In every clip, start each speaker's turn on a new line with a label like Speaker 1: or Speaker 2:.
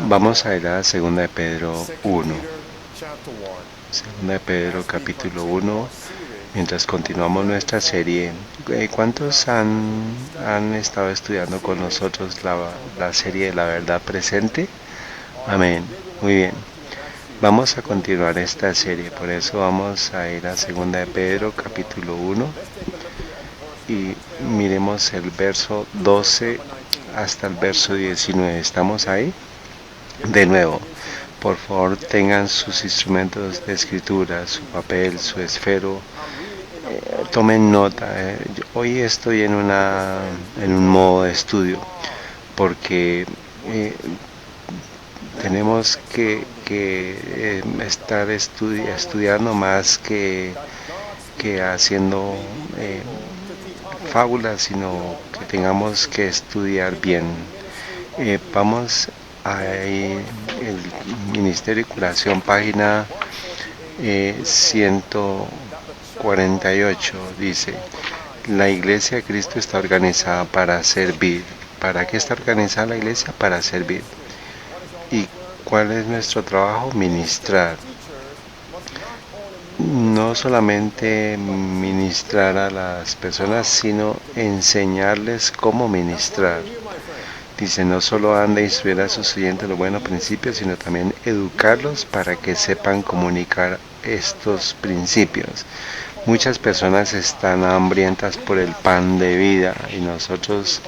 Speaker 1: Vamos a ir a 2 de Pedro 1. 2 de Pedro capítulo 1. Mientras continuamos nuestra serie, ¿cuántos han estado estudiando con nosotros la serie de la verdad presente? Amén. Muy bien. Vamos a continuar esta serie, por eso vamos a ir a 2 de Pedro capítulo 1 y miremos el verso 12 hasta el verso 19. ¿Estamos ahí? De nuevo, por favor tengan sus instrumentos de escritura, su papel, su esfero, tomen nota. Hoy estoy en un modo de estudio porque tenemos que estar estudiando más que haciendo fábulas, sino que tengamos que estudiar bien. Vamos a el Ministerio de Curación, página 148, dice: la Iglesia de Cristo está organizada para servir. ¿Para qué está organizada la Iglesia? Para servir. ¿Y cuál es nuestro trabajo? Ministrar. No solamente ministrar a las personas, sino enseñarles cómo ministrar. Dice: no solo han de instruir a sus oyentes los buenos principios, sino también educarlos para que sepan comunicar estos principios. Muchas personas están hambrientas por el pan de vida y nosotros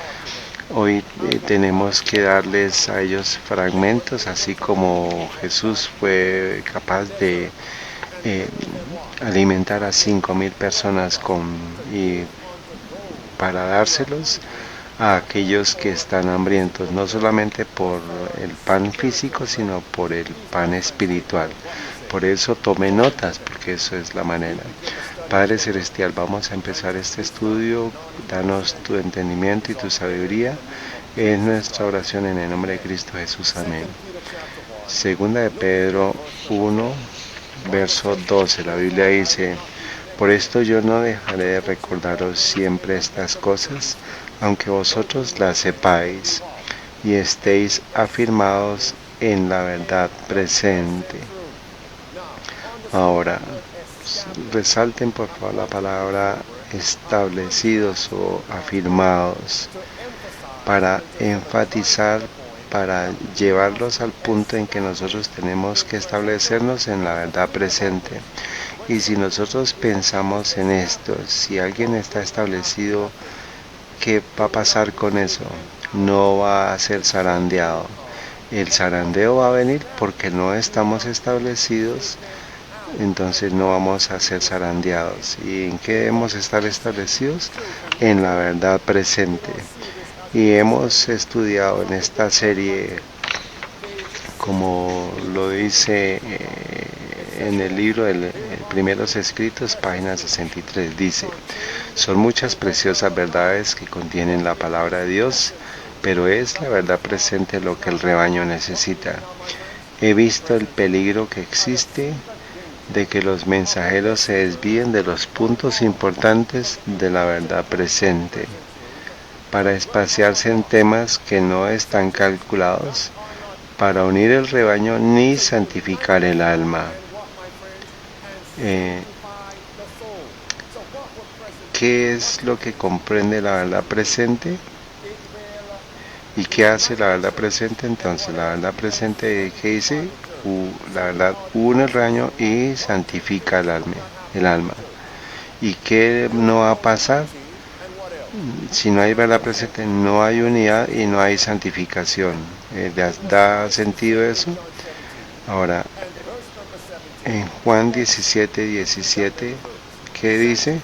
Speaker 1: hoy tenemos que darles a ellos fragmentos, así como Jesús fue capaz de alimentar a 5,000 personas para dárselos a aquellos que están hambrientos, no solamente por el pan físico, sino por el pan espiritual. Por eso tome notas, porque eso es la manera. Padre Celestial, vamos a empezar este estudio. Danos tu entendimiento y tu sabiduría. Es nuestra oración en el nombre de Cristo Jesús. Amén. 2 de Pedro 1, verso 12. La Biblia dice: por esto yo no dejaré de recordaros siempre estas cosas, aunque vosotros las sepáis y estéis afirmados en la verdad presente. Ahora, resalten por favor la palabra establecidos o afirmados, para enfatizar, para llevarlos al punto en que nosotros tenemos que establecernos en la verdad presente. Y si nosotros pensamos en esto, si alguien está establecido, ¿qué va a pasar con eso? No va a ser zarandeado. El zarandeo va a venir porque no estamos establecidos, entonces no vamos a ser zarandeados. ¿Y en qué debemos estar establecidos? En la verdad presente. Y hemos estudiado en esta serie, como lo dice en el libro de Primeros Escritos, página 63, dice: son muchas preciosas verdades que contienen la palabra de Dios, pero es la verdad presente lo que el rebaño necesita. He visto el peligro que existe de que los mensajeros se desvíen de los puntos importantes de la verdad presente para espaciarse en temas que no están calculados para unir el rebaño ni santificar el alma. ¿Qué es lo que comprende la verdad presente? ¿Y qué hace la verdad presente? Entonces, la verdad presente, ¿qué dice? La verdad une el rebaño y santifica el alma. ¿Y qué no va a pasar? Si no hay verdad presente, no hay unidad y no hay santificación. ¿Da sentido eso? Ahora, en Juan 17:17, ¿qué dice?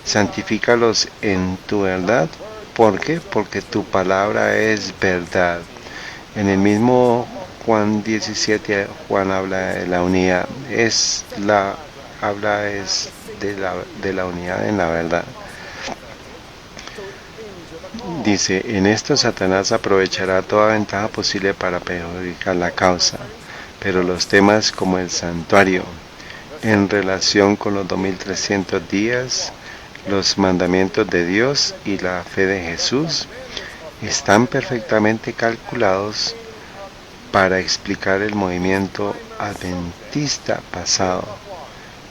Speaker 1: Santifícalos en tu verdad. ¿Por qué? Porque tu palabra es verdad. En el mismo Juan 17, Juan habla de la unidad. Habla de la unidad en la verdad. Dice: en esto Satanás aprovechará toda ventaja posible para perjudicar la causa, pero los temas como el santuario, en relación con los 2300 días, los mandamientos de Dios y la fe de Jesús, están perfectamente calculados para explicar el movimiento adventista pasado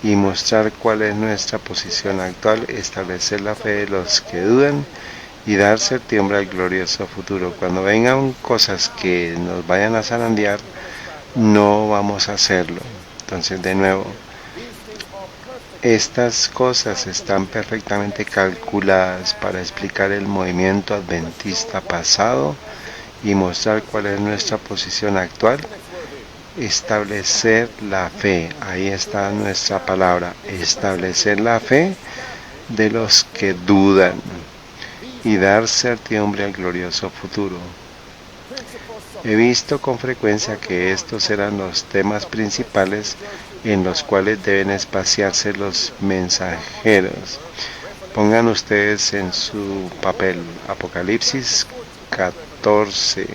Speaker 1: y mostrar cuál es nuestra posición actual, establecer la fe de los que dudan y dar certidumbre al glorioso futuro. Cuando vengan cosas que nos vayan a zarandear, no vamos a hacerlo. Entonces, de nuevo, estas cosas están perfectamente calculadas para explicar el movimiento adventista pasado y mostrar cuál es nuestra posición actual. Establecer la fe, ahí está nuestra palabra, establecer la fe de los que dudan y dar certidumbre al glorioso futuro. He visto con frecuencia que estos eran los temas principales en los cuales deben espaciarse los mensajeros. Pongan ustedes en su papel Apocalipsis 14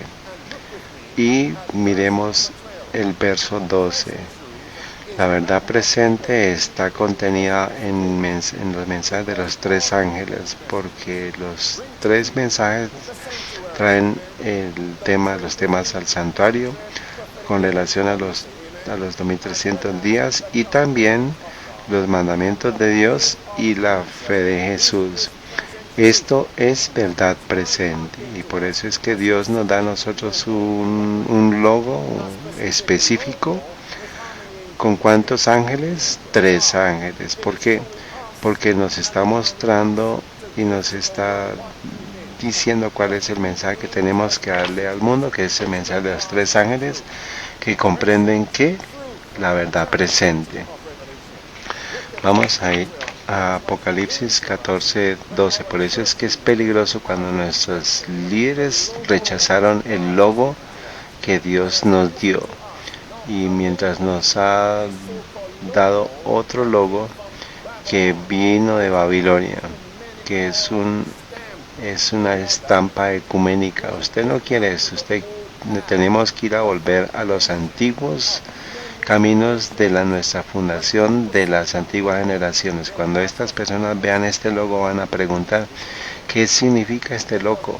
Speaker 1: y miremos el verso 12. La verdad presente está contenida en los mensajes de los tres ángeles, porque los tres mensajes traen los temas al santuario con relación a los 2300 días y también los mandamientos de Dios y la fe de Jesús. Esto es verdad presente y por eso es que Dios nos da a nosotros un logo específico. ¿Con cuántos ángeles? 3 ángeles. ¿Por qué? Porque nos está mostrando y nos está diciendo cuál es el mensaje que tenemos que darle al mundo, que es el mensaje de los 3 ángeles, que comprenden que la verdad presente. Vamos a ir a Apocalipsis 14, 12. Por eso es que es peligroso cuando nuestros líderes rechazaron el logo que Dios nos dio. Y mientras nos ha dado otro logo que vino de Babilonia, que es una estampa ecuménica. Usted no quiere eso, tenemos que ir a volver a los antiguos caminos de nuestra fundación de las antiguas generaciones. Cuando estas personas vean este logo van a preguntar ¿qué significa este logo?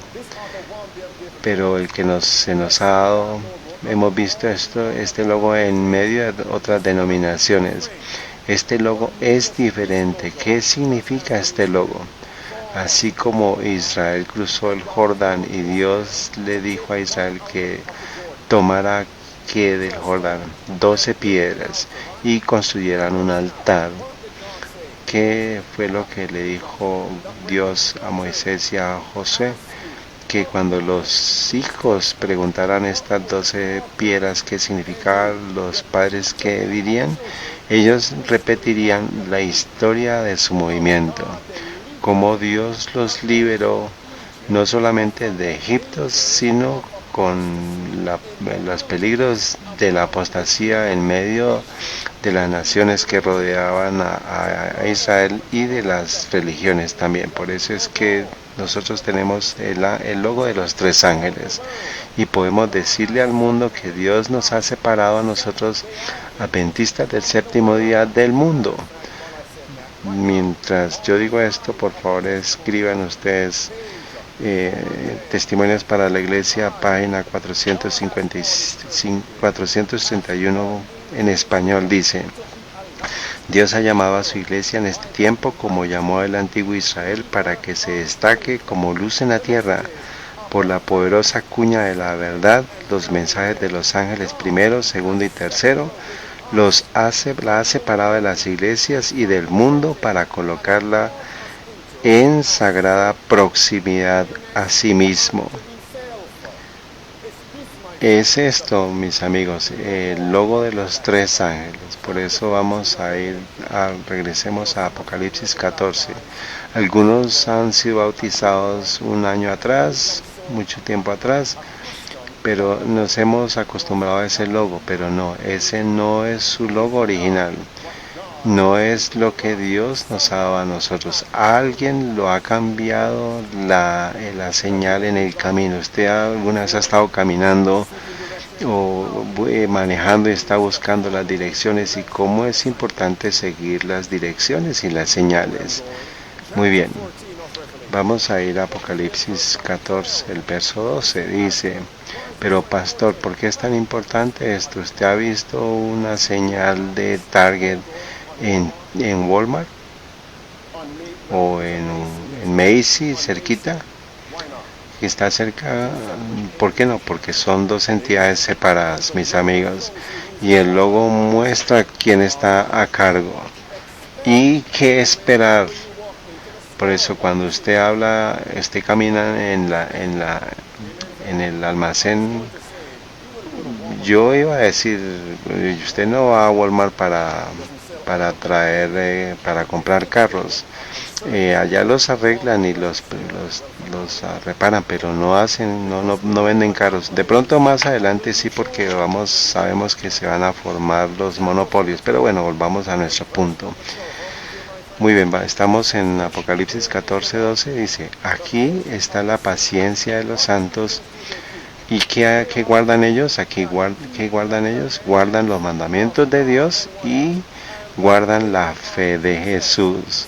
Speaker 1: Pero el que se nos ha dado, hemos visto este logo en medio de otras denominaciones. Este logo es diferente. ¿Qué significa este logo? Así como Israel cruzó el Jordán y Dios le dijo a Israel que tomara del Jordán 12 piedras y construyeran un altar. ¿Qué fue lo que le dijo Dios a Moisés y a Josué? Que cuando los hijos preguntaran estas 12 piedras qué significaban, los padres que dirían, ellos repetirían la historia de su movimiento, cómo Dios los liberó no solamente de Egipto, sino con los peligros de la apostasía en medio de las naciones que rodeaban a Israel y de las religiones también. Por eso es que nosotros tenemos el logo de los 3 ángeles y podemos decirle al mundo que Dios nos ha separado a nosotros, adventistas del séptimo día, del mundo. Mientras yo digo esto, por favor escriban ustedes Testimonios para la Iglesia, página 431 en español. Dice: Dios ha llamado a su iglesia en este tiempo como llamó al antiguo Israel, para que se destaque como luz en la tierra por la poderosa cuña de la verdad. Los mensajes de los ángeles primero, segundo y tercero la ha separado de las iglesias y del mundo para colocarla en sagrada proximidad a sí mismo. Es esto, mis amigos, el logo de los 3 ángeles. Por eso vamos a regresemos a Apocalipsis 14. Algunos han sido bautizados un año atrás, mucho tiempo atrás, pero nos hemos acostumbrado a ese logo, pero no, ese no es su logo original. No es lo que Dios nos ha dado a nosotros. Alguien lo ha cambiado la señal en el camino. Usted alguna vez ha estado caminando o manejando y está buscando las direcciones, y cómo es importante seguir las direcciones y las señales. Muy bien. Vamos a ir a Apocalipsis 14, el verso 12. Dice, pero pastor, ¿por qué es tan importante esto? ¿Usted ha visto una señal de Target en Walmart? ¿O en Macy's, cerquita? Que está cerca. ¿Por qué no? Porque son dos entidades separadas, mis amigos. Y el logo muestra quién está a cargo. ¿Y qué esperar? Por eso cuando usted habla, usted camina en el almacén, yo iba a decir, usted no va a Walmart para comprar carros. Allá los arreglan y los reparan, pero no venden carros. De pronto más adelante sí, porque sabemos que se van a formar los monopolios. Pero bueno, volvamos a nuestro punto. Muy bien, estamos en Apocalipsis 14:12, dice, aquí está la paciencia de los santos. ¿Y qué guardan ellos? ¿Qué guardan ellos? Guardan los mandamientos de Dios y guardan la fe de Jesús.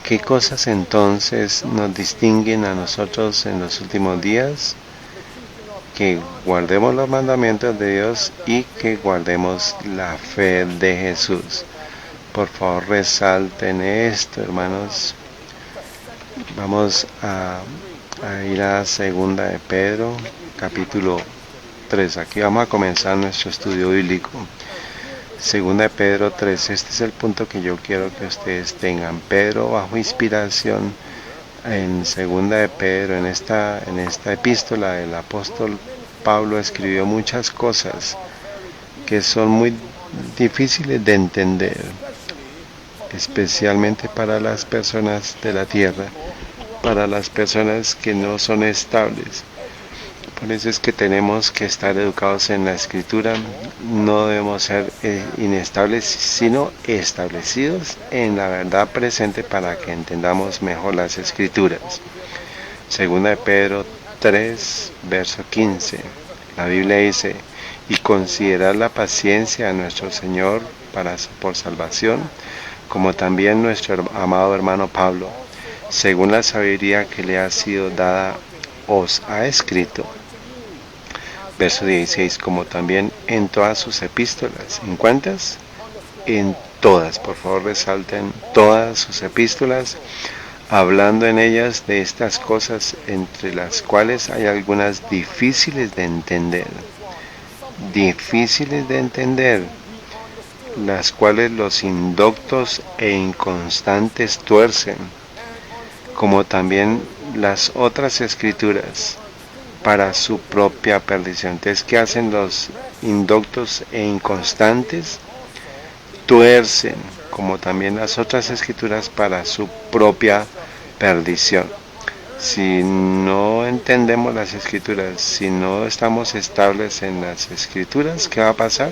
Speaker 1: ¿Qué cosas entonces nos distinguen a nosotros en los últimos días? Que guardemos los mandamientos de Dios y que guardemos la fe de Jesús. Por favor, resalten esto, hermanos. Vamos a ir a segunda de Pedro, capítulo 3. Aquí vamos a comenzar nuestro estudio bíblico. Segunda de Pedro 3. Este es el punto que yo quiero que ustedes tengan. Pedro, bajo inspiración, en segunda de Pedro, en esta epístola, del apóstol Pablo escribió muchas cosas que son muy difíciles de entender, especialmente para las personas de la tierra, para las personas que no son estables. Por eso es que tenemos que estar educados en la escritura. No debemos ser inestables, sino establecidos en la verdad presente para que entendamos mejor las escrituras. Segunda de Pedro 3, verso 15. La Biblia dice, y considerad la paciencia de nuestro Señor por salvación, como también nuestro amado hermano Pablo, según la sabiduría que le ha sido dada, os ha escrito. Verso 16, como también en todas sus epístolas. ¿En cuántas? En todas. Por favor, resalten todas sus epístolas, hablando en ellas de estas cosas, entre las cuales hay algunas difíciles de entender. Difíciles de entender, las cuales los indoctos e inconstantes tuercen, como también las otras escrituras, para su propia perdición. Entonces, ¿qué hacen los indoctos e inconstantes? Tuercen, como también las otras escrituras, para su propia perdición. Si no entendemos las escrituras, si no estamos estables en las escrituras, ¿qué va a pasar?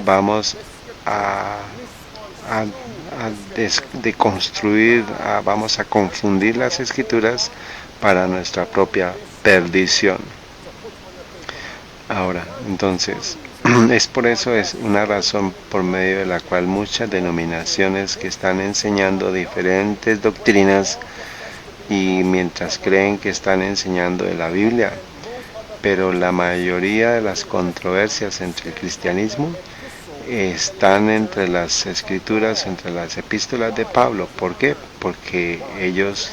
Speaker 1: Vamos a deconstruir, vamos a confundir las escrituras para nuestra propia perdición. Ahora, entonces, es una razón por medio de la cual muchas denominaciones que están enseñando diferentes doctrinas, y mientras creen que están enseñando de la Biblia, pero la mayoría de las controversias entre el cristianismo están entre las escrituras, entre las epístolas de Pablo. ¿Por qué? Porque ellos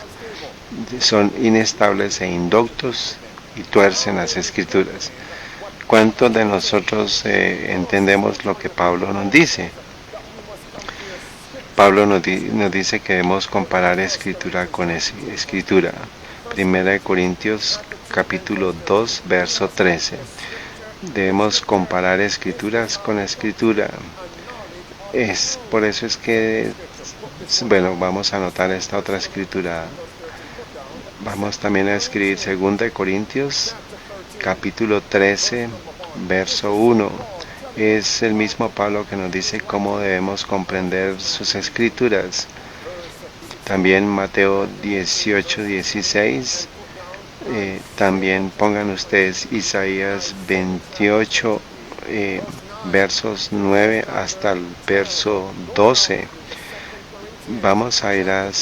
Speaker 1: son inestables e indoctos y tuercen las escrituras. ¿Cuántos de nosotros entendemos lo que Pablo nos dice? Pablo nos dice que debemos comparar escritura con escritura. Primera de Corintios capítulo 2, verso 13. Debemos comparar escrituras con escritura. Por eso es que, bueno, vamos a anotar esta otra escritura. Vamos también a escribir 2 de Corintios capítulo 13, verso 1. Es el mismo Pablo que nos dice cómo debemos comprender sus escrituras. También Mateo 18, 16. También pongan ustedes Isaías 28, versos 9 hasta el verso 12. Vamos a ir a 2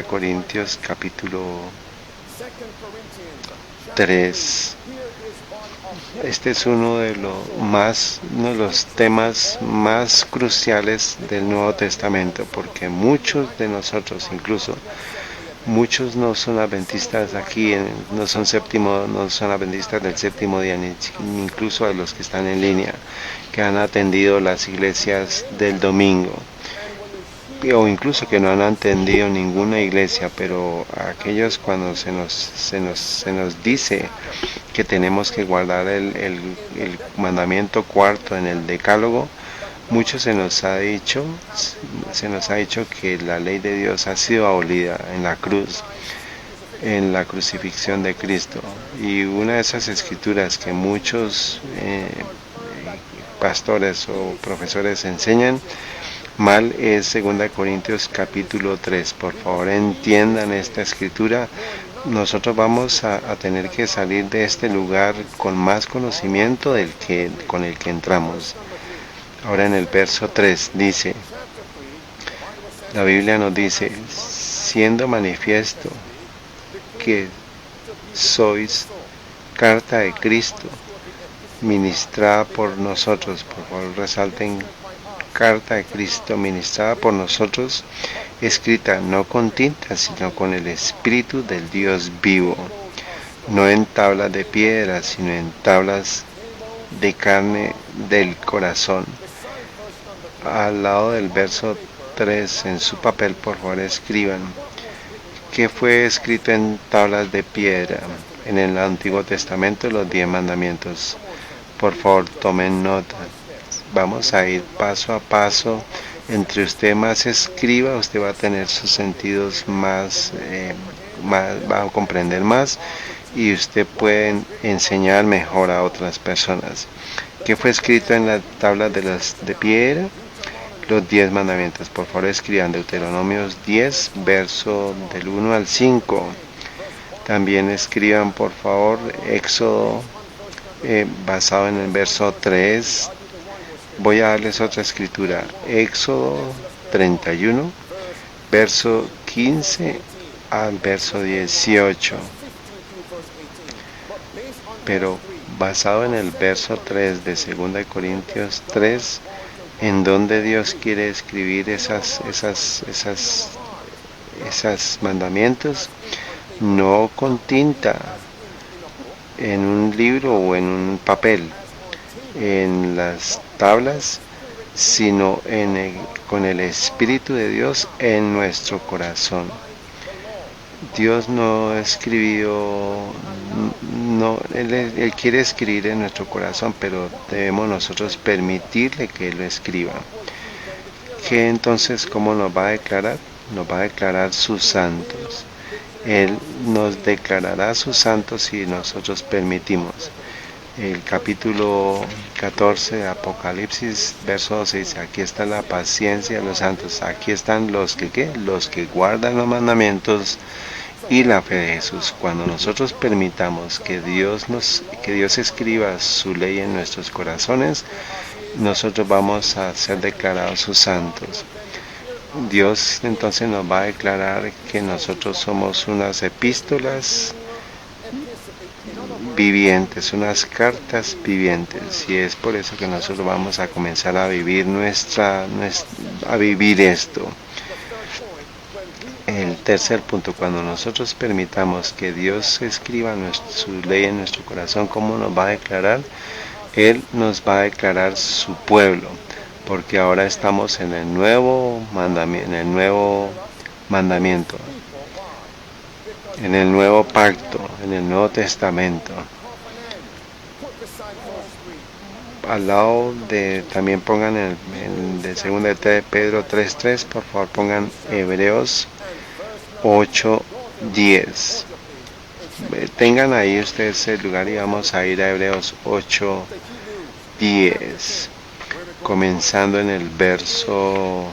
Speaker 1: Corintios capítulo 3. Este es uno de los temas más cruciales del Nuevo Testamento, porque muchos de nosotros, incluso muchos no son adventistas aquí, no son adventistas del séptimo día, ni incluso a los que están en línea, que han atendido las iglesias del domingo, o incluso que no han atendido ninguna iglesia, pero aquellos cuando se nos dice que tenemos que guardar el mandamiento cuarto en el decálogo, muchos se nos ha dicho que la ley de Dios ha sido abolida en la cruz, en la crucifixión de Cristo. Y una de esas escrituras que muchos pastores o profesores enseñan mal es 2 Corintios capítulo 3. Por favor, entiendan esta escritura. Nosotros vamos a tener que salir de este lugar con más conocimiento con el que entramos. Ahora en el verso 3 dice, la Biblia nos dice, siendo manifiesto que sois carta de Cristo, ministrada por nosotros. Por favor, resalten, carta de Cristo ministrada por nosotros, escrita no con tinta, sino con el Espíritu del Dios vivo, no en tablas de piedra, sino en tablas de carne del corazón. Al lado del verso 3, en su papel, por favor, escriban que fue escrito en tablas de piedra en el Antiguo Testamento, los 10 mandamientos. Por favor, tomen nota. Vamos a ir paso a paso. Entre usted más escriba, usted va a tener sus sentidos más, va a comprender más, y usted puede enseñar mejor a otras personas. ¿Qué fue escrito en las tablas de piedra? Los 10 mandamientos. Por favor, escriban Deuteronomios 10, verso del 1 al 5. También escriban, por favor, Éxodo, basado en el verso 3. Voy a darles otra escritura. Éxodo 31, verso 15 al verso 18. Pero basado en el verso 3 de 2 Corintios 3, en donde Dios quiere escribir esas mandamientos, no con tinta en un libro o en un papel, en las tablas, sino con el Espíritu de Dios en nuestro corazón. Dios no escribió, Él quiere escribir en nuestro corazón, pero debemos nosotros permitirle que Él lo escriba. ¿Qué entonces cómo nos va a declarar? Nos va a declarar sus santos. Él nos declarará sus santos si nosotros permitimos. El capítulo 14 de Apocalipsis, verso 12 dice, aquí está la paciencia de los santos, aquí están los que guardan los mandamientos y la fe de Jesús. Cuando nosotros permitamos que Dios escriba su ley en nuestros corazones, nosotros vamos a ser declarados sus santos. Dios entonces nos va a declarar que nosotros somos unas epístolas vivientes, unas cartas vivientes, y es por eso que nosotros vamos a comenzar a vivir a vivir esto. El tercer punto, cuando nosotros permitamos que Dios escriba su ley en nuestro corazón, ¿cómo nos va a declarar? Él nos va a declarar su pueblo, porque ahora estamos en el nuevo mandamiento, en el nuevo pacto, en el Nuevo Testamento. Al lado también pongan de 2 de Pedro 3:3, por favor pongan Hebreos 8:10. Tengan ahí ustedes el lugar y vamos a ir a Hebreos 8:10, comenzando en el verso,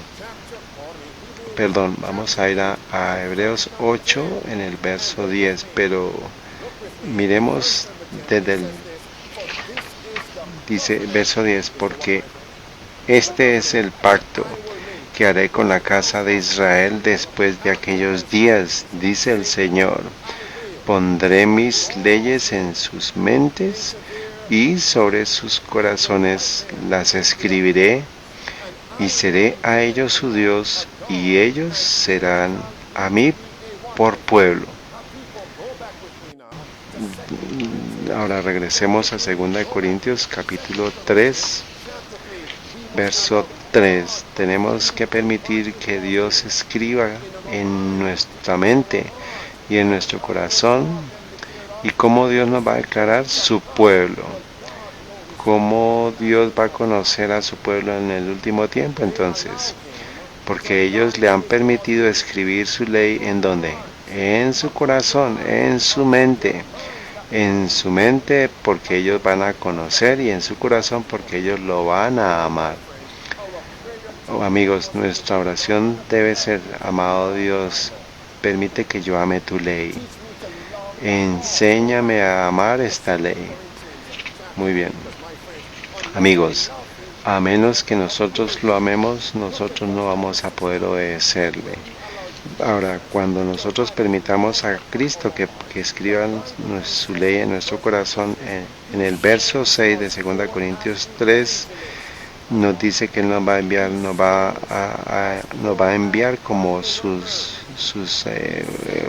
Speaker 1: vamos a ir a Hebreos 8 en el verso 10, pero miremos dice verso 10, porque este es el pacto que haré con la casa de Israel después de aquellos días, dice el Señor. Pondré mis leyes en sus mentes y sobre sus corazones las escribiré, y seré a ellos su Dios, y ellos serán a mí por pueblo. Ahora regresemos a 2 Corintios capítulo 3, verso 3. Tenemos que permitir que Dios escriba en nuestra mente y en nuestro corazón, y cómo Dios nos va a declarar su pueblo, cómo Dios va a conocer a su pueblo en el último tiempo. Entonces, porque ellos le han permitido escribir su ley en donde, en su corazón, en su mente, porque ellos van a conocer, y en su corazón porque ellos lo van a amar. Oh, amigos, nuestra oración debe ser: amado Dios, permite que yo ame tu ley. Enséñame a amar esta ley. Muy bien. Amigos, a menos que nosotros lo amemos, nosotros no vamos a poder obedecerle. Ahora, cuando nosotros permitamos a Cristo que escriba su ley en nuestro corazón, en el verso 6 de 2 Corintios 3, nos dice que Él nos va a enviar como sus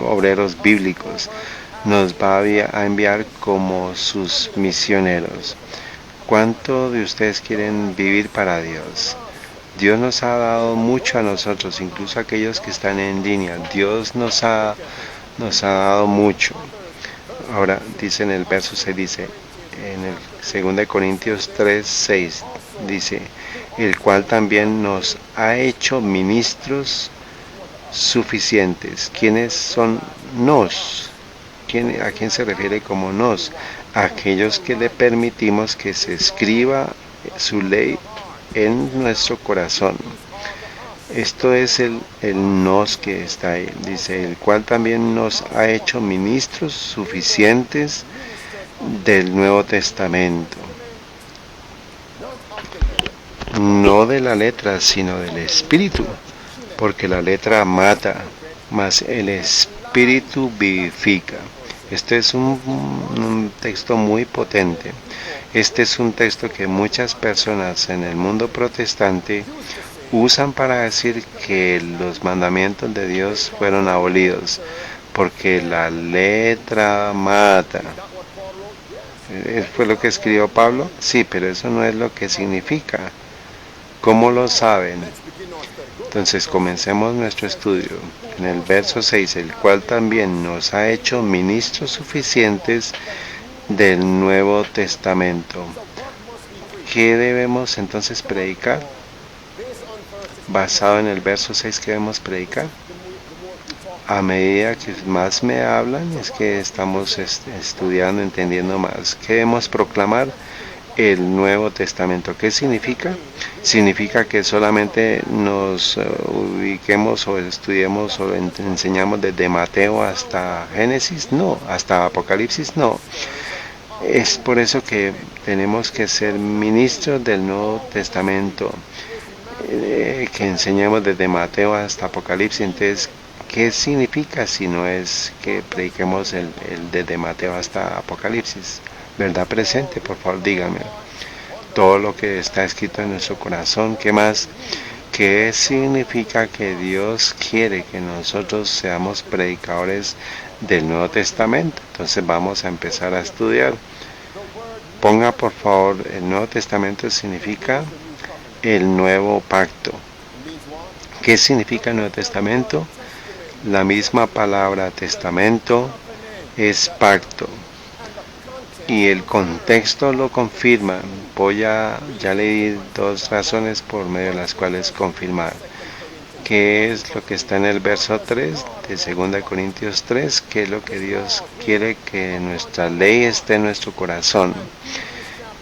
Speaker 1: obreros bíblicos, nos va a enviar como sus misioneros. ¿Cuánto de ustedes quieren vivir para Dios? Dios nos ha dado mucho a nosotros, incluso a aquellos que están en línea. Dios nos ha dado mucho. Ahora dice en el verso 6, dice en el 2 Corintios 3, 6, dice: el cual también nos ha hecho ministros suficientes. ¿Quiénes son nos? ¿A quién se refiere como nos? Aquellos que le permitimos que se escriba su ley en nuestro corazón. Esto es el nos que está ahí. Dice: el cual también nos ha hecho ministros suficientes del Nuevo Testamento. No de la letra, sino del Espíritu, porque la letra mata, mas el Espíritu vivifica. Este es un texto muy potente. Este es un texto que muchas personas en el mundo protestante usan para decir que los mandamientos de Dios fueron abolidos, porque la letra mata. ¿Fue lo que escribió Pablo? Sí, pero eso no es lo que significa. ¿Cómo lo saben? Entonces comencemos nuestro estudio. En el verso 6, el cual también nos ha hecho ministros suficientes del Nuevo Testamento. ¿Qué debemos entonces predicar? Basado en el verso 6, ¿qué debemos predicar? A medida que más me hablan, es que estamos estudiando, entendiendo más. ¿Qué debemos proclamar? El Nuevo Testamento. ¿Qué significa? ¿Significa que solamente nos ubiquemos o estudiemos o enseñamos desde Mateo hasta Génesis? No. ¿Hasta Apocalipsis? No. Es por eso que tenemos que ser ministros del Nuevo Testamento, que enseñemos desde Mateo hasta Apocalipsis. Entonces, ¿qué significa si no es que prediquemos el desde Mateo hasta Apocalipsis? ¿Verdad presente? Por favor, díganme. Todo lo que está escrito en nuestro corazón. ¿Qué más? ¿Qué significa que Dios quiere que nosotros seamos predicadores del Nuevo Testamento? Entonces vamos a empezar a estudiar. Ponga por favor, el Nuevo Testamento significa el nuevo pacto. ¿Qué significa el Nuevo Testamento? La misma palabra testamento es pacto. Y el contexto lo confirma. Ya leí dos razones por medio de las cuales confirmar. ¿Qué es lo que está en el verso 3 de 2 Corintios 3? ¿Qué es lo que Dios quiere que nuestra ley esté en nuestro corazón?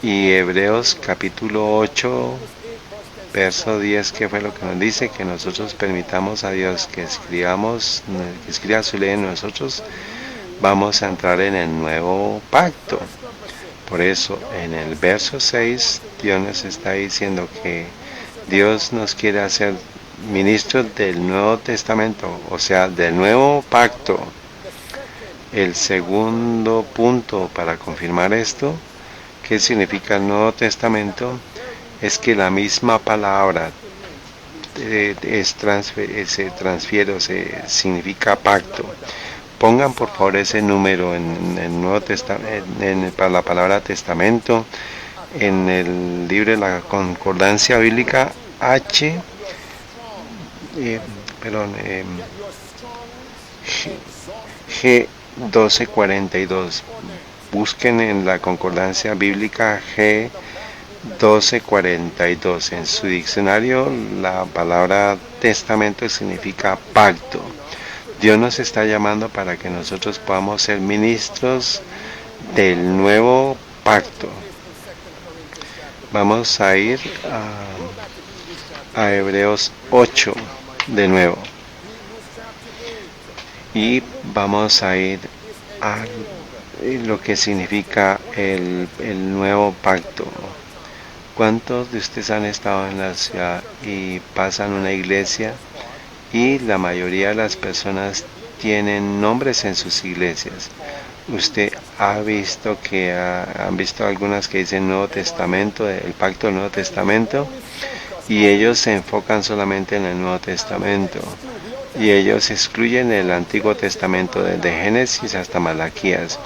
Speaker 1: Y Hebreos capítulo 8, verso 10, ¿qué fue lo que nos dice? Que nosotros permitamos a Dios que escriba su ley en nosotros. Vamos a entrar en el nuevo pacto. Por eso, en el verso 6, Dios nos está diciendo que Dios nos quiere hacer ministros del Nuevo Testamento, o sea, del Nuevo Pacto. El segundo punto para confirmar esto, ¿qué significa el Nuevo Testamento? Es que la misma palabra se transfiere o se significa pacto. Pongan por favor ese número en el Nuevo Testamento, para la palabra testamento, en el libro de la Concordancia Bíblica H, eh, perdón, G 1242. Busquen en la Concordancia Bíblica G 1242. En su diccionario la palabra testamento significa pacto. Dios nos está llamando para que nosotros podamos ser ministros del nuevo pacto. Vamos a ir a Hebreos 8 de nuevo. Y vamos a ir a lo que significa el nuevo pacto. ¿Cuántos de ustedes han estado en la ciudad y pasan una iglesia y la mayoría de las personas tienen nombres en sus iglesias? Usted ha visto que han visto algunas que dicen Nuevo Testamento, el Pacto del Nuevo Testamento, y ellos se enfocan solamente en el Nuevo Testamento y ellos excluyen el Antiguo Testamento desde Génesis hasta Malaquías.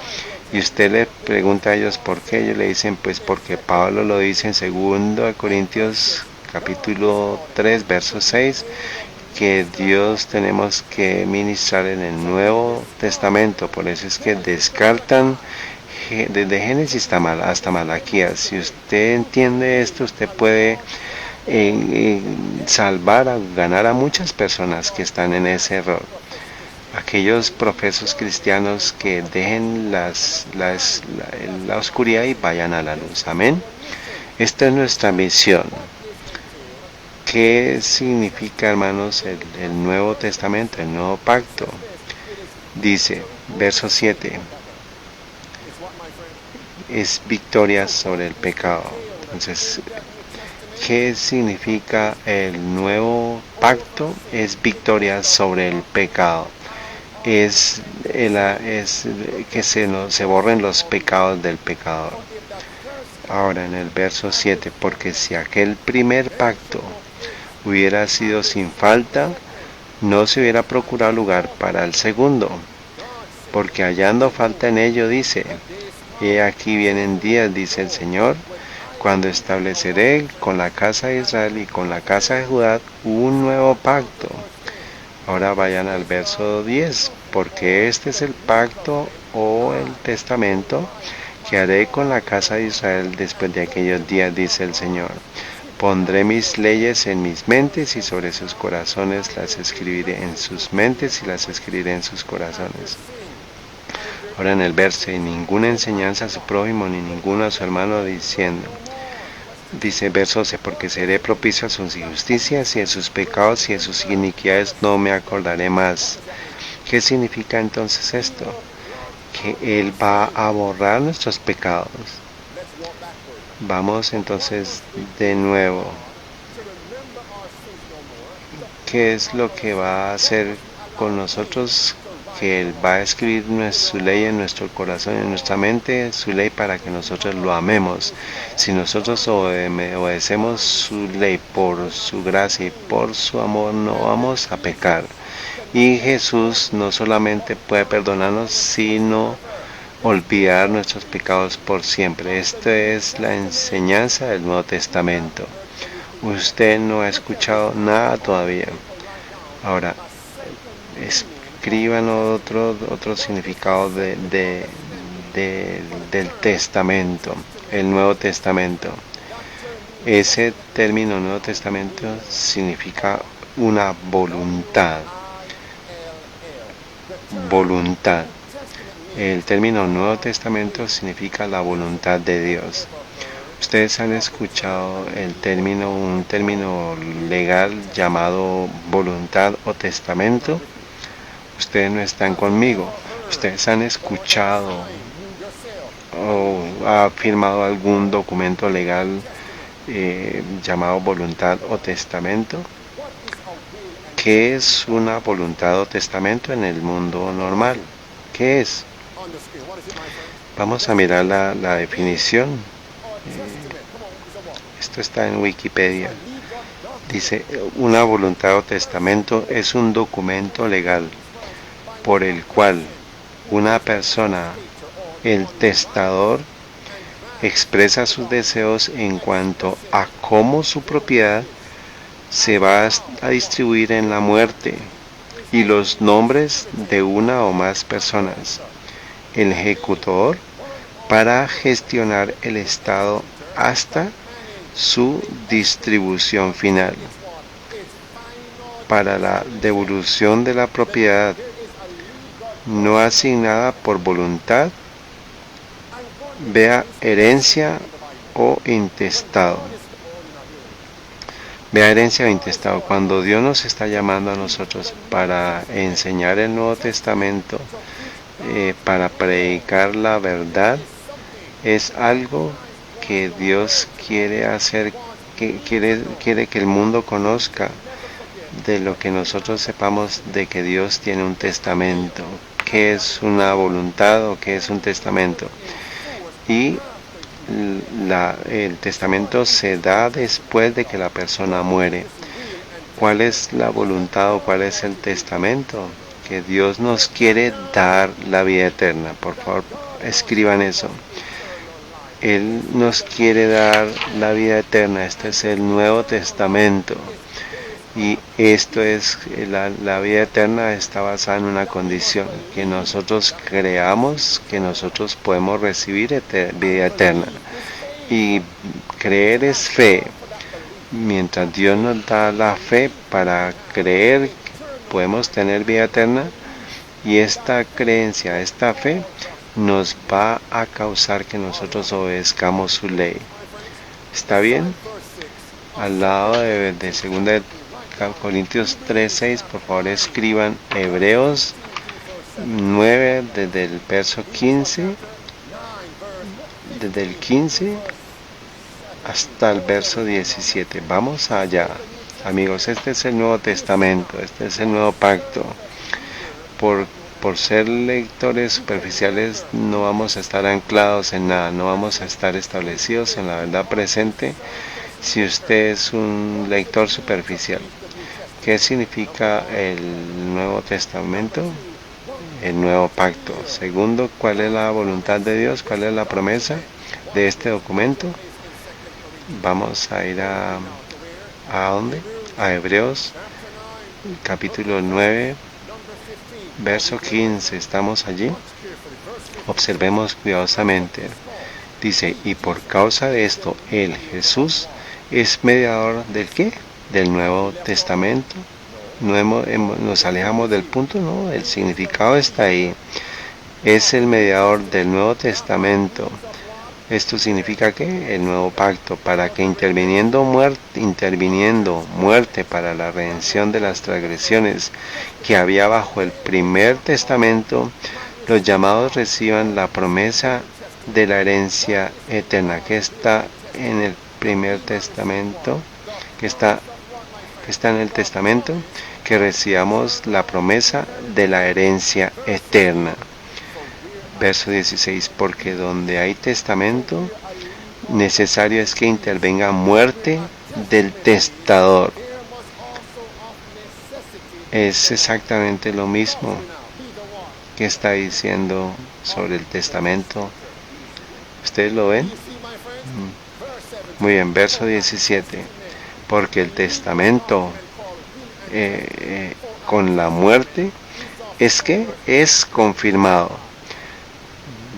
Speaker 1: Y usted le pregunta a ellos por qué. Ellos le dicen, pues porque Pablo lo dice en 2 Corintios capítulo 3 verso 6, que Dios tenemos que ministrar en el Nuevo Testamento. Por eso es que descartan desde Génesis hasta Malaquías. Si usted entiende esto, usted puede salvar, ganar a muchas personas que están en ese error. Aquellos profesos cristianos que dejen la oscuridad y vayan a la luz. Amén. Esta es nuestra misión. ¿Qué significa, hermanos, el Nuevo Testamento, el Nuevo Pacto? Dice, verso 7, es victoria sobre el pecado. Entonces, ¿qué significa el Nuevo Pacto? Es victoria sobre el pecado. Es que se borren los pecados del pecador. Ahora en el verso 7, porque si aquel primer pacto hubiera sido sin falta, no se hubiera procurado lugar para el segundo, porque hallando falta en ello dice, he aquí vienen días, dice el Señor, cuando estableceré con la casa de Israel y con la casa de Judá un nuevo pacto. Ahora vayan al verso 10, porque este es el pacto o el testamento que haré con la casa de Israel después de aquellos días, dice el Señor. Pondré mis leyes en mis mentes y sobre sus corazones las escribiré en sus mentes y las escribiré en sus corazones. Ahora en el verso, y ninguna enseñanza a su prójimo ni ninguno a su hermano diciendo, dice verso 12, porque seré propicio a sus injusticias y a sus pecados y a sus iniquidades no me acordaré más. ¿Qué significa entonces esto? Que Él va a borrar nuestros pecados. Vamos entonces de nuevo. ¿Qué es lo que va a hacer con nosotros? Que Él va a escribir su ley en nuestro corazón, en nuestra mente, su ley para que nosotros lo amemos. Si nosotros obedecemos su ley por su gracia y por su amor, no vamos a pecar. Y Jesús no solamente puede perdonarnos, sino olvidar nuestros pecados por siempre. Esta es la enseñanza del Nuevo Testamento. Usted no ha escuchado nada todavía. Ahora, escriban otro significado del testamento, el Nuevo Testamento. Ese término Nuevo Testamento significa una voluntad. Voluntad. El término Nuevo Testamento significa la voluntad de Dios. Ustedes han escuchado un término legal llamado voluntad o testamento. Ustedes no están conmigo. Ustedes han escuchado o ha firmado algún documento legal llamado voluntad o testamento. ¿Qué es una voluntad o testamento en el mundo normal? ¿Qué es? Vamos a mirar la definición. Esto está en Wikipedia. Dice, una voluntad o testamento es un documento legal por el cual una persona, el testador, expresa sus deseos en cuanto a cómo su propiedad se va a distribuir en la muerte y los nombres de una o más personas. El ejecutor para gestionar el estado hasta su distribución final. Para la devolución de la propiedad no asignada por voluntad, vea herencia o intestado. Vea herencia o intestado. Cuando Dios nos está llamando a nosotros para enseñar el Nuevo Testamento, para predicar la verdad, es algo que Dios quiere hacer, que quiere que el mundo conozca, de lo que nosotros sepamos de que Dios tiene un testamento. ¿Qué es una voluntad o qué es un testamento? Y el testamento se da después de que la persona muere. ¿Cuál es la voluntad o cuál es el testamento? Que Dios nos quiere dar la vida eterna. Por favor, escriban eso. Él nos quiere dar la vida eterna. Este es el Nuevo Testamento. Y esto es, la vida eterna está basada en una condición, que nosotros creamos que nosotros podemos recibir vida eterna. Y creer es fe. Mientras Dios nos da la fe para creer, podemos tener vida eterna. Y esta creencia, esta fe, nos va a causar que nosotros obedezcamos su ley. ¿Está bien? Al lado de 2 Corintios 3:6, por favor escriban Hebreos 9 desde el verso 15, desde el 15 hasta el verso 17. Vamos allá, amigos. Este es el Nuevo Testamento, este es el nuevo pacto. Por ser lectores superficiales no vamos a estar anclados en nada, no vamos a estar establecidos en la verdad presente si usted es un lector superficial. ¿Qué significa el Nuevo Testamento? El nuevo pacto. Segundo, ¿cuál es la voluntad de Dios? ¿Cuál es la promesa de este documento? Vamos a ir ¿a dónde? A Hebreos, capítulo 9, verso 15. ¿Estamos allí? Observemos cuidadosamente. Dice, y por causa de esto, Él, Jesús, es mediador ¿del qué? Del Nuevo Testamento. Nos alejamos del punto, no, el significado está ahí. Es el mediador del Nuevo Testamento. Esto significa que el nuevo pacto, para que interviniendo muerte para la redención de las transgresiones que había bajo el primer testamento, los llamados reciban la promesa de la herencia eterna, que está en el primer testamento, que está en el testamento, que recibamos la promesa de la herencia eterna. Verso 16, porque donde hay testamento, necesario es que intervenga muerte del testador. Es exactamente lo mismo que está diciendo sobre el testamento. ¿Ustedes lo ven? Muy bien, verso 17. Porque el testamento con la muerte es confirmado.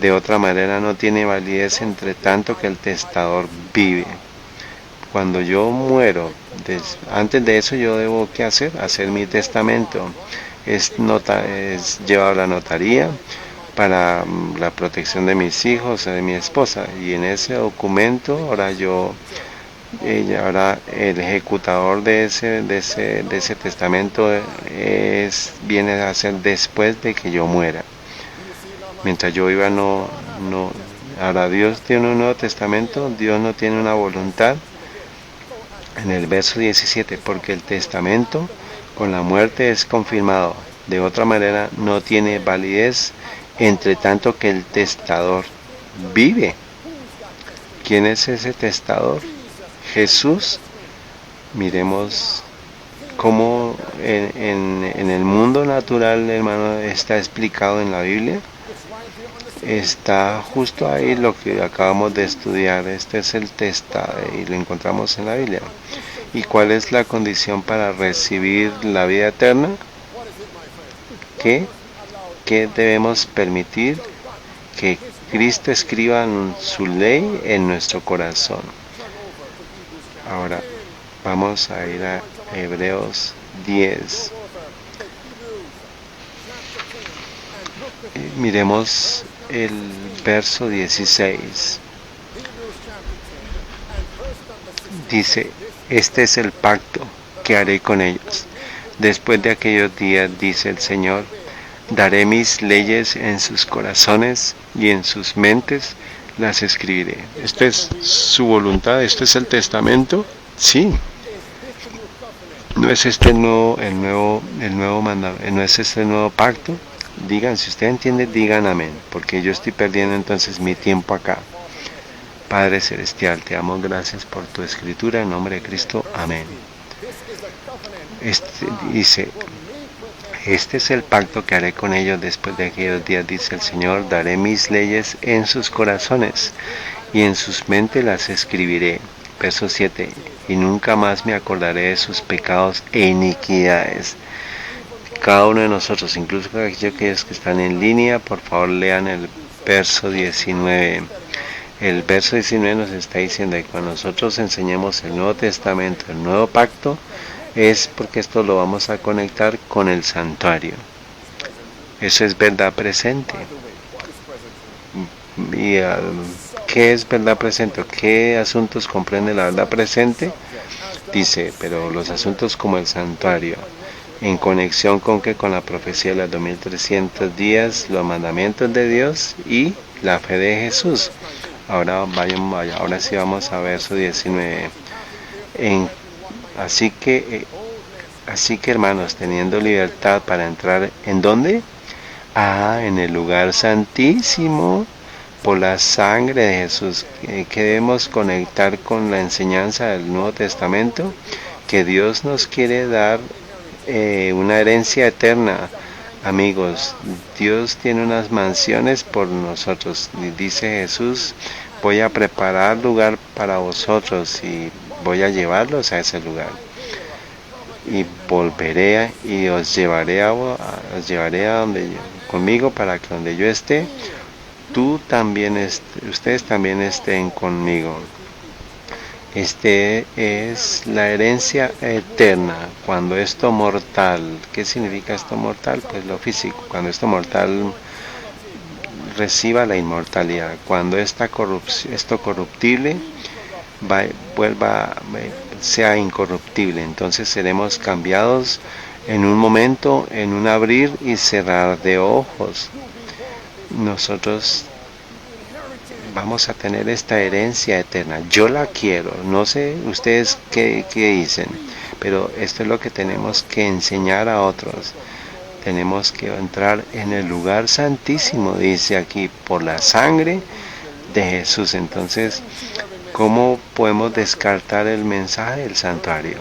Speaker 1: De otra manera no tiene validez entre tanto que el testador vive. Cuando yo muero, antes de eso yo debo ¿qué hacer? Hacer mi testamento. Es llevado a la notaría para la protección de mis hijos, de mi esposa. Y en ese documento ahora el ejecutador de ese testamento viene a ser después de que yo muera. Mientras yo viva ahora Dios tiene un Nuevo Testamento, Dios no tiene una voluntad. En el verso 17, porque el testamento Con la muerte es confirmado. De otra manera no tiene validez, entre tanto que el testador vive. ¿Quién es ese testador? Jesús. Miremos cómo en el mundo natural, hermano, está explicado en la Biblia. Está justo ahí lo que acabamos de estudiar. Este es el testador y lo encontramos en la Biblia. ¿Y cuál es la condición para recibir la vida eterna? ¿Qué debemos permitir? Que Cristo escriba su ley en nuestro corazón. Ahora vamos a ir a Hebreos 10. Miremos el verso 16. Dice: este es el pacto que haré con ellos. Después de aquellos días, dice el Señor, daré mis leyes en sus corazones y en sus mentes las escribiré. ¿Esta es su voluntad? ¿Esto es el testamento? Sí. ¿No es este el nuevo mandamiento? ¿No es este el nuevo pacto? Digan, si usted entiende, digan amén, porque yo estoy perdiendo entonces mi tiempo acá. Padre Celestial, te damos gracias por tu escritura, en nombre de Cristo, amén. Dice: este es el pacto que haré con ellos después de aquellos días, dice el Señor, daré mis leyes en sus corazones y en sus mentes las escribiré. Verso 7, y nunca más me acordaré de sus pecados e iniquidades. Cada uno de nosotros, incluso aquellos que están en línea, por favor lean el verso 19. El verso 19 nos está diciendo que cuando nosotros enseñemos el Nuevo Testamento, el Nuevo Pacto, es porque esto lo vamos a conectar con el santuario. Eso es verdad presente. ¿Y qué es verdad presente? ¿Qué asuntos comprende la verdad presente? Dice, pero los asuntos como el santuario, en conexión con la profecía de los 2300 días, los mandamientos de Dios y la fe de Jesús. Ahora sí vamos a verso 19. Así que hermanos, teniendo libertad para entrar, ¿en dónde? En el lugar santísimo, por la sangre de Jesús. Que debemos conectar con la enseñanza del Nuevo Testamento, que Dios nos quiere dar una herencia eterna. Amigos, Dios tiene unas mansiones por nosotros. Dice Jesús: voy a preparar lugar para vosotros y voy a llevarlos a ese lugar. Y volveré y os llevaré a conmigo, para que donde yo esté, ustedes también estén conmigo. Este es la herencia eterna. Cuando esto mortal, ¿qué significa esto mortal? Pues lo físico. Cuando esto mortal reciba la inmortalidad, cuando esto corruptible sea incorruptible, entonces seremos cambiados en un momento, en un abrir y cerrar de ojos. Nosotros vamos a tener esta herencia eterna. Yo la quiero. No sé ustedes qué dicen, pero esto es lo que tenemos que enseñar a otros. Tenemos que entrar en el lugar santísimo, dice aquí, por la sangre de Jesús. Entonces, ¿cómo podemos descartar el mensaje del santuario?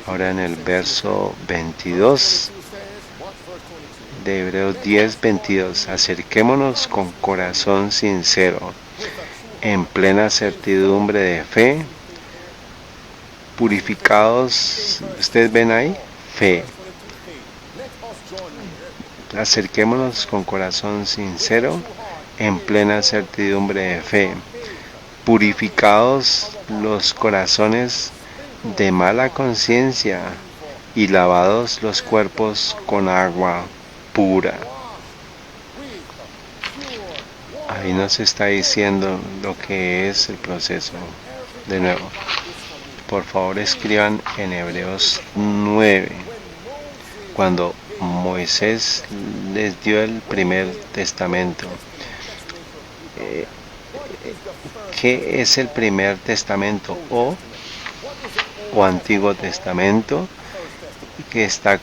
Speaker 1: Ahora en el verso 22 de Hebreos 10:22, acerquémonos con corazón sincero, en plena certidumbre de fe, purificados. ¿Ustedes ven ahí? Fe. Acerquémonos con corazón sincero, en plena certidumbre de fe, purificados los corazones de mala conciencia y lavados los cuerpos con agua pura. Ahí nos está diciendo lo que es el proceso. De nuevo, por favor escriban en Hebreos 9, cuando Moisés les dio el primer testamento. ¿Qué es el primer testamento o Antiguo Testamento? que está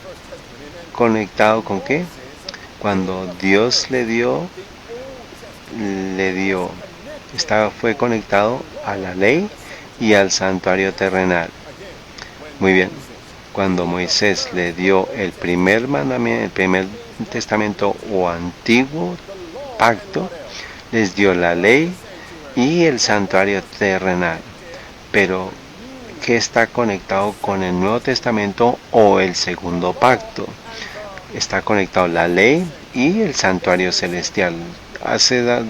Speaker 1: conectado con qué? Cuando Dios le dio, fue conectado a la ley y al santuario terrenal. Muy bien, cuando Moisés le dio el primer mandamiento, el primer testamento o antiguo pacto, les dio la ley y el santuario terrenal. Pero, ¿qué está conectado con el Nuevo Testamento o el segundo pacto? Está conectado la ley y el santuario celestial.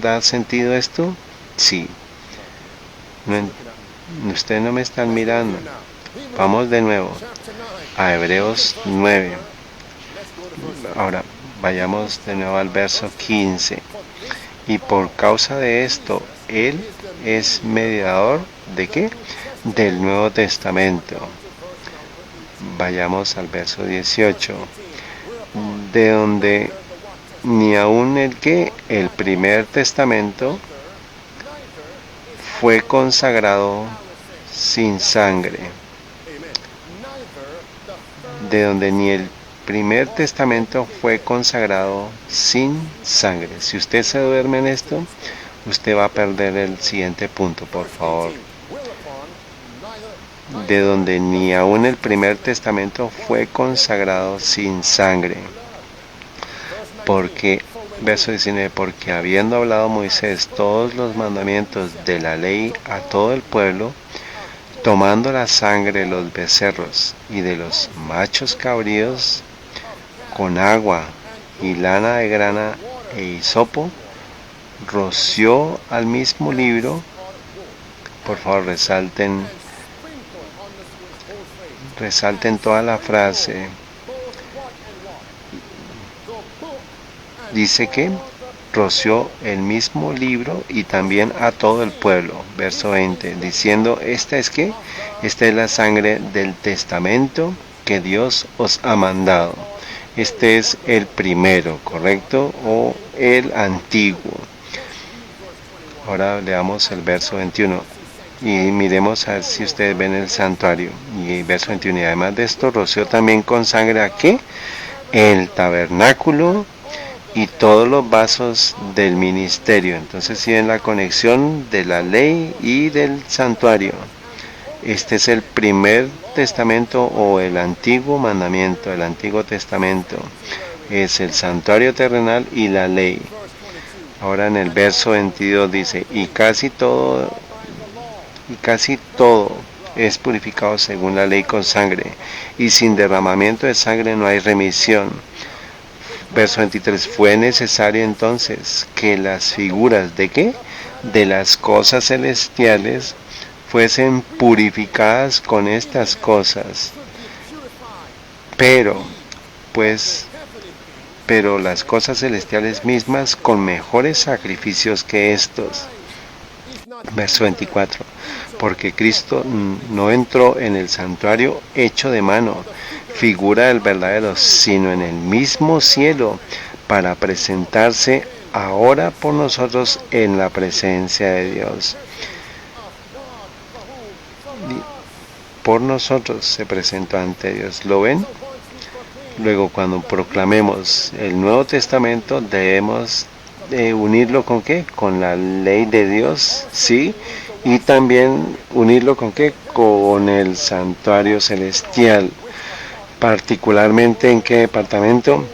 Speaker 1: ¿Da sentido esto? Sí. Ustedes no me están mirando. Vamos de nuevo a Hebreos 9. Ahora vayamos de nuevo al verso 15. Y por causa de esto, Él es mediador ¿de qué? Del Nuevo Testamento. Vayamos al verso 18. De donde ni aun el primer testamento fue consagrado sin sangre. De donde ni el primer testamento fue consagrado sin sangre. Si usted se duerme en esto, usted va a perder el siguiente punto, por favor. De donde ni aun el primer testamento fue consagrado sin sangre. Porque, verso 19, porque habiendo hablado Moisés todos los mandamientos de la ley a todo el pueblo, tomando la sangre de los becerros y de los machos cabríos, con agua y lana de grana e hisopo, roció al mismo libro. Por favor, resalten toda la frase. Dice que roció el mismo libro y también a todo el pueblo. Verso 20, diciendo, esta es la sangre del testamento que Dios os ha mandado. Este es el primero, ¿correcto? O el antiguo. Ahora leamos el verso 21 y miremos a ver si ustedes ven el santuario. Y verso 21, y además de esto roció también con sangre ¿a qué? El tabernáculo y todos los vasos del ministerio. Entonces si ven la conexión de la ley y del santuario. Este es el primer testamento o el antiguo mandamiento, el antiguo testamento. Es el santuario terrenal y la ley. Ahora en el verso 22 dice, y casi todo es purificado según la ley con sangre, y sin derramamiento de sangre no hay remisión. Verso 23, fue necesario entonces que las figuras ¿de qué? De las cosas celestiales fuesen purificadas con estas cosas. Pero las cosas celestiales mismas con mejores sacrificios que estos. Verso 24, porque Cristo no entró en el santuario hecho de mano, figura del verdadero, sino en el mismo cielo, para presentarse ahora por nosotros en la presencia de Dios. Por nosotros se presentó ante Dios. ¿Lo ven? Luego, cuando proclamemos el Nuevo Testamento, debemos unirlo ¿con qué? Con la ley de Dios, ¿sí? Y también unirlo ¿con qué? Con el santuario celestial. Particularmente, ¿en qué departamento?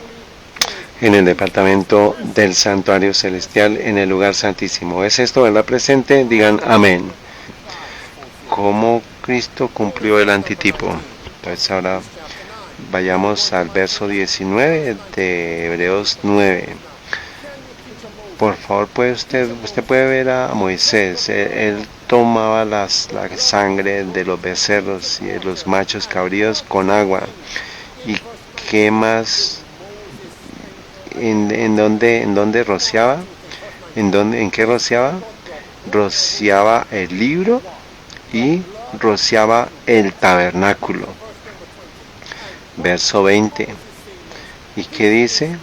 Speaker 1: En el departamento del santuario celestial, en el lugar santísimo. ¿Es esto, verdad, presente? Digan amén. ¿Cómo Cristo cumplió el antitipo? Entonces ahora vayamos al verso 19 de Hebreos 9. Por favor, usted puede ver a Moisés. Él tomaba la sangre de los becerros y de los machos cabríos con agua. ¿Y qué más? ¿En dónde rociaba? ¿En qué rociaba? Rociaba el libro y rociaba el tabernáculo. Verso 20. ¿Y qué dice?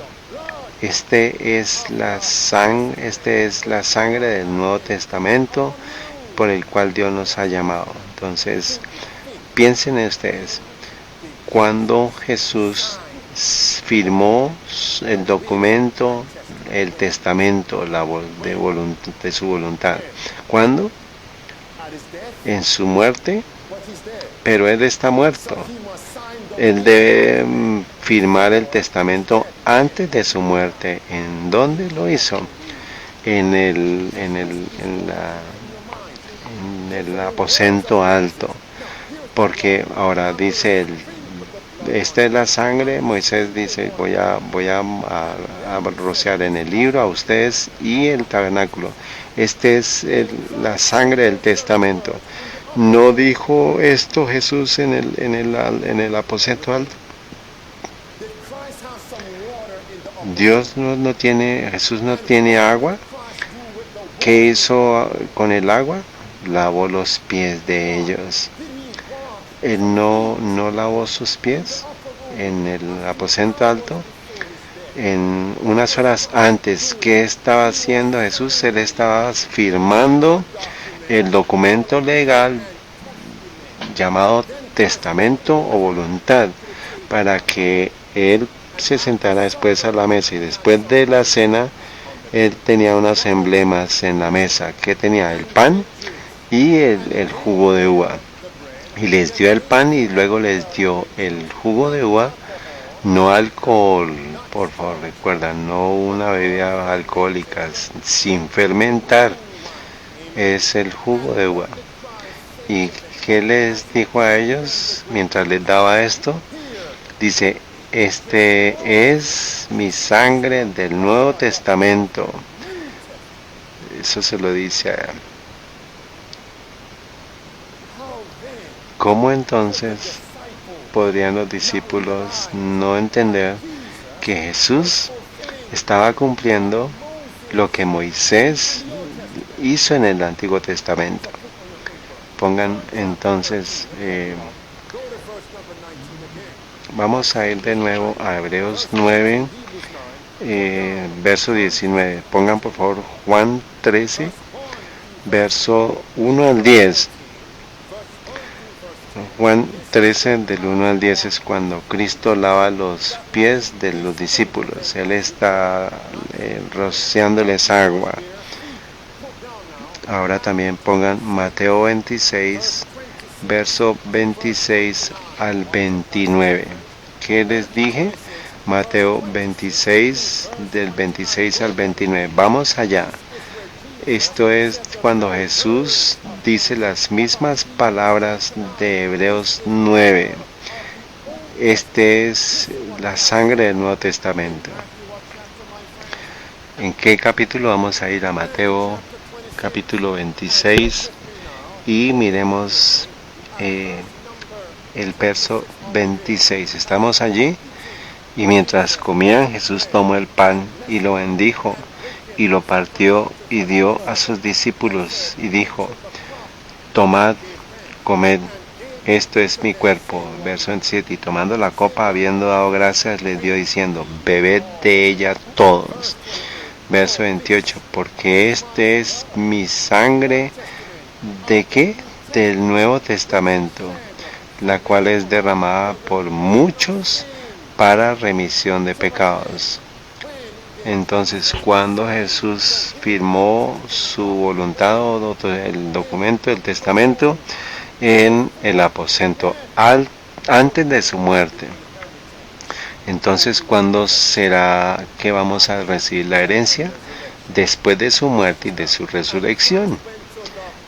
Speaker 1: Este es la sangre del Nuevo Testamento por el cual Dios nos ha llamado. Entonces, piensen en ustedes. cuando Jesús firmó el documento, el testamento de su voluntad. ¿Cuándo? En su muerte, pero Él está muerto. Él debe firmar el testamento antes de su muerte. ¿En dónde lo hizo? En el aposento alto. Porque ahora dice esta es la sangre. Moisés dice, voy a rociar en el libro a ustedes y el tabernáculo. Esta es la sangre del testamento. ¿No dijo esto Jesús en el aposento alto? Jesús no tiene agua. ¿Qué hizo con el agua? Lavó los pies de ellos. Él no lavó sus pies en el aposento alto. En unas horas antes, ¿qué estaba haciendo Jesús? Él estaba firmando el documento legal llamado testamento o voluntad, para que él se sentara después a la mesa, y después de la cena él tenía unos emblemas en la mesa, que tenía el pan y el jugo de uva, y les dio el pan y luego les dio el jugo de uva. No alcohol, por favor, recuerda, no una bebida alcohólica, sin fermentar, es el jugo de uva. ¿Y qué les dijo a ellos mientras les daba esto? Dice, este es mi sangre del Nuevo Testamento. Eso se lo dice a... ¿Cómo entonces podrían los discípulos no entender que Jesús estaba cumpliendo lo que Moisés hizo en el Antiguo Testamento? Pongan entonces, vamos a ir de nuevo a Hebreos 9, verso 19. Pongan por favor Juan 13, verso 1 al 10. Juan 13 del 1 al 10 es cuando Cristo lava los pies de los discípulos. Él está rociándoles agua. Ahora también pongan Mateo 26, verso 26 al 29. ¿Qué les dije? Mateo 26, del 26 al 29. Vamos allá. Esto es cuando Jesús dice las mismas palabras de Hebreos 9. Este es la sangre del Nuevo Testamento. ¿En qué capítulo vamos a ir? A Mateo capítulo 26 y miremos el verso 26. Estamos allí, y mientras comían, Jesús tomó el pan y lo bendijo y lo partió y dio a sus discípulos y dijo, tomad, comed, esto es mi cuerpo. Verso 27, y tomando la copa, habiendo dado gracias, les dio diciendo, bebed de ella todos. Verso 28, porque este es mi sangre, ¿de qué? Del Nuevo Testamento, la cual es derramada por muchos para remisión de pecados. Entonces, cuando Jesús firmó su voluntad, el documento, el testamento, en el aposento antes de su muerte. Entonces, ¿cuándo será que vamos a recibir la herencia? Después de su muerte y de su resurrección.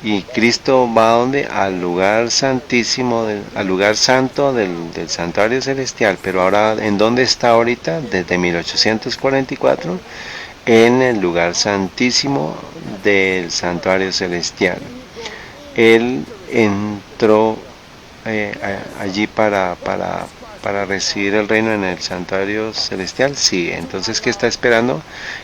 Speaker 1: Y Cristo va a ¿dónde? Al lugar santísimo, al lugar santo del santuario celestial. Pero ahora, ¿en dónde está ahorita? Desde 1844, en el lugar santísimo del santuario celestial. Él entró allí para recibir el reino en el santuario celestial. Sí, entonces ¿qué está esperando?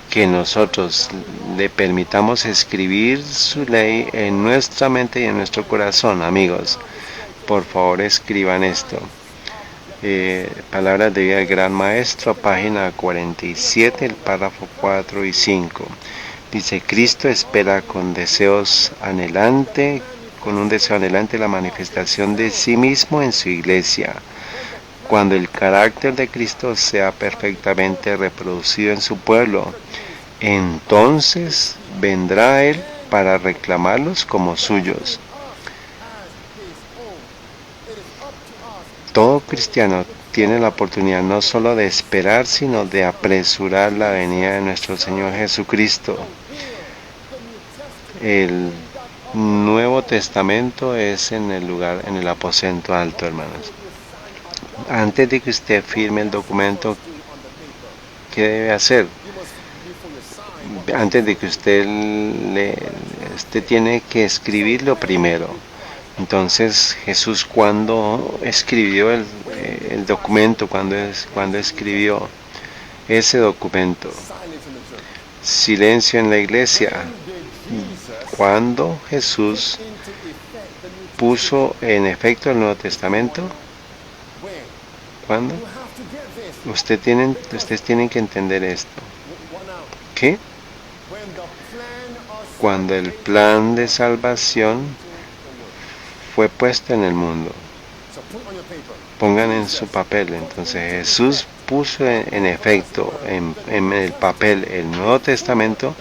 Speaker 1: Que nosotros le permitamos escribir su ley en nuestra mente y en nuestro corazón. Amigos, por favor escriban esto. Palabras de vida del Gran Maestro, página 47, el párrafo 4 y 5. Dice, Cristo espera con un deseo anhelante la manifestación de sí mismo en su iglesia. Cuando el carácter de Cristo sea perfectamente reproducido en su pueblo, entonces vendrá Él para reclamarlos como suyos. Todo cristiano tiene la oportunidad no solo de esperar, sino de apresurar la venida de nuestro Señor Jesucristo. El Nuevo Testamento es en el aposento alto, hermanos. Antes de que usted firme el documento, ¿qué debe hacer? Antes de que usted tiene que escribirlo primero. Entonces Jesús, cuando escribió el documento, cuando escribió ese documento, silencio en la iglesia, cuando Jesús puso en efecto el Nuevo Testamento, ¿cuándo? Ustedes tienen que entender esto. ¿Qué? Cuando el plan de salvación fue puesto en el mundo. Pongan en su papel. Entonces Jesús puso en efecto en el papel el Nuevo Testamento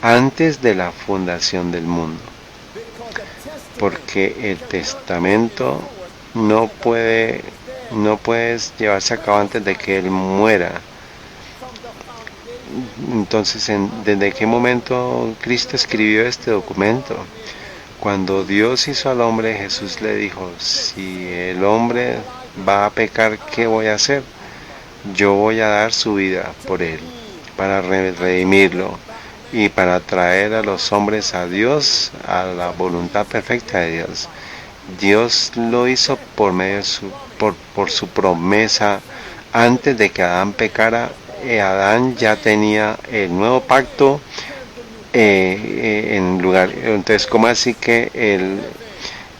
Speaker 1: antes de la fundación del mundo. Porque el testamento no puede llevarse a cabo antes de que Él muera. Entonces, ¿desde qué momento Cristo escribió este documento? Cuando Dios hizo al hombre, Jesús le dijo, si el hombre va a pecar, ¿qué voy a hacer? Yo voy a dar su vida por él, para redimirlo y para traer a los hombres a Dios, a la voluntad perfecta de Dios. Dios lo hizo por medio de por su promesa. Antes de que Adán pecara, Adán ya tenía el nuevo pacto en lugar. Entonces, ¿cómo así que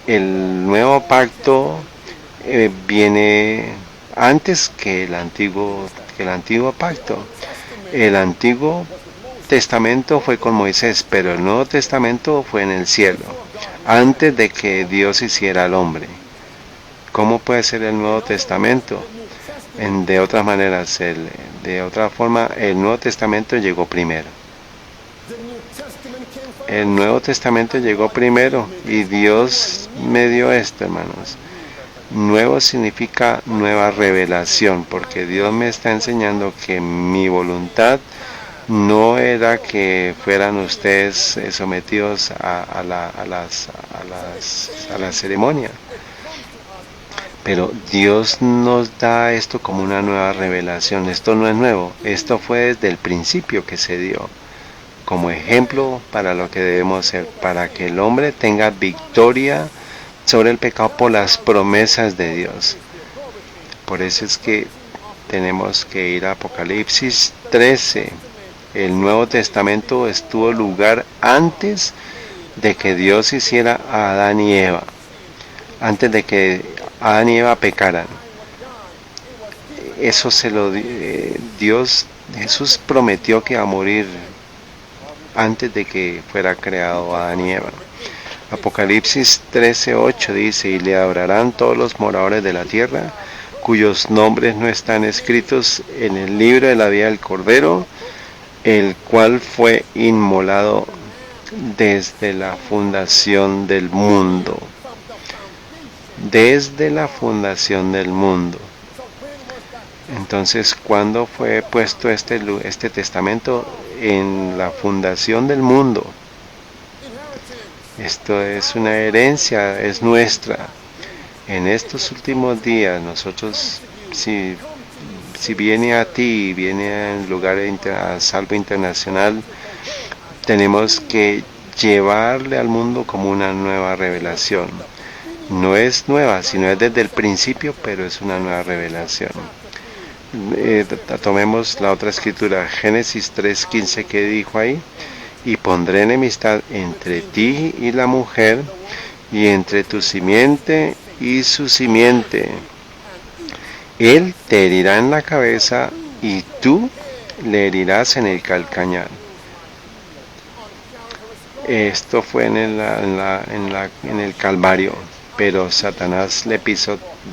Speaker 1: el nuevo pacto viene antes que el antiguo pacto? El Antiguo Testamento fue con Moisés, pero el Nuevo Testamento fue en el cielo, antes de que Dios hiciera al hombre. ¿Cómo puede ser el Nuevo Testamento? De otras maneras, de otra forma, el Nuevo Testamento llegó primero. El Nuevo Testamento llegó primero y Dios me dio esto, hermanos. Nuevo significa nueva revelación, porque Dios me está enseñando que mi voluntad no era que fueran ustedes sometidos a la ceremonia. Pero Dios nos da esto como una nueva revelación. Esto no es nuevo, esto fue desde el principio que se dio como ejemplo para lo que debemos ser, para que el hombre tenga victoria sobre el pecado por las promesas de Dios. Por eso es que tenemos que ir a Apocalipsis 13. El Nuevo Testamento estuvo lugar antes de que Dios hiciera a Adán y Eva, antes de que Adán y Eva pecaran. Eso se lo Jesús prometió que iba a morir antes de que fuera creado Adán y Eva. Apocalipsis 13:8 dice, y le adorarán todos los moradores de la tierra, cuyos nombres no están escritos en el libro de la vida del Cordero, el cual fue inmolado desde la fundación del mundo. Desde la fundación del mundo. Entonces, ¿cuándo fue puesto este testamento? En la fundación del mundo. Esto es una herencia, es nuestra. En estos últimos días, nosotros, si viene a ti, viene en lugar a Salvo Internacional, tenemos que llevarle al mundo como una nueva revelación. No es nueva, sino es desde el principio, pero es una nueva revelación. Tomemos la otra escritura, Génesis 3:15, que dijo ahí, y pondré enemistad entre ti y la mujer, y entre tu simiente y su simiente. Él te herirá en la cabeza, y tú le herirás en el calcañar. Esto fue en el Calvario. pero Satanás le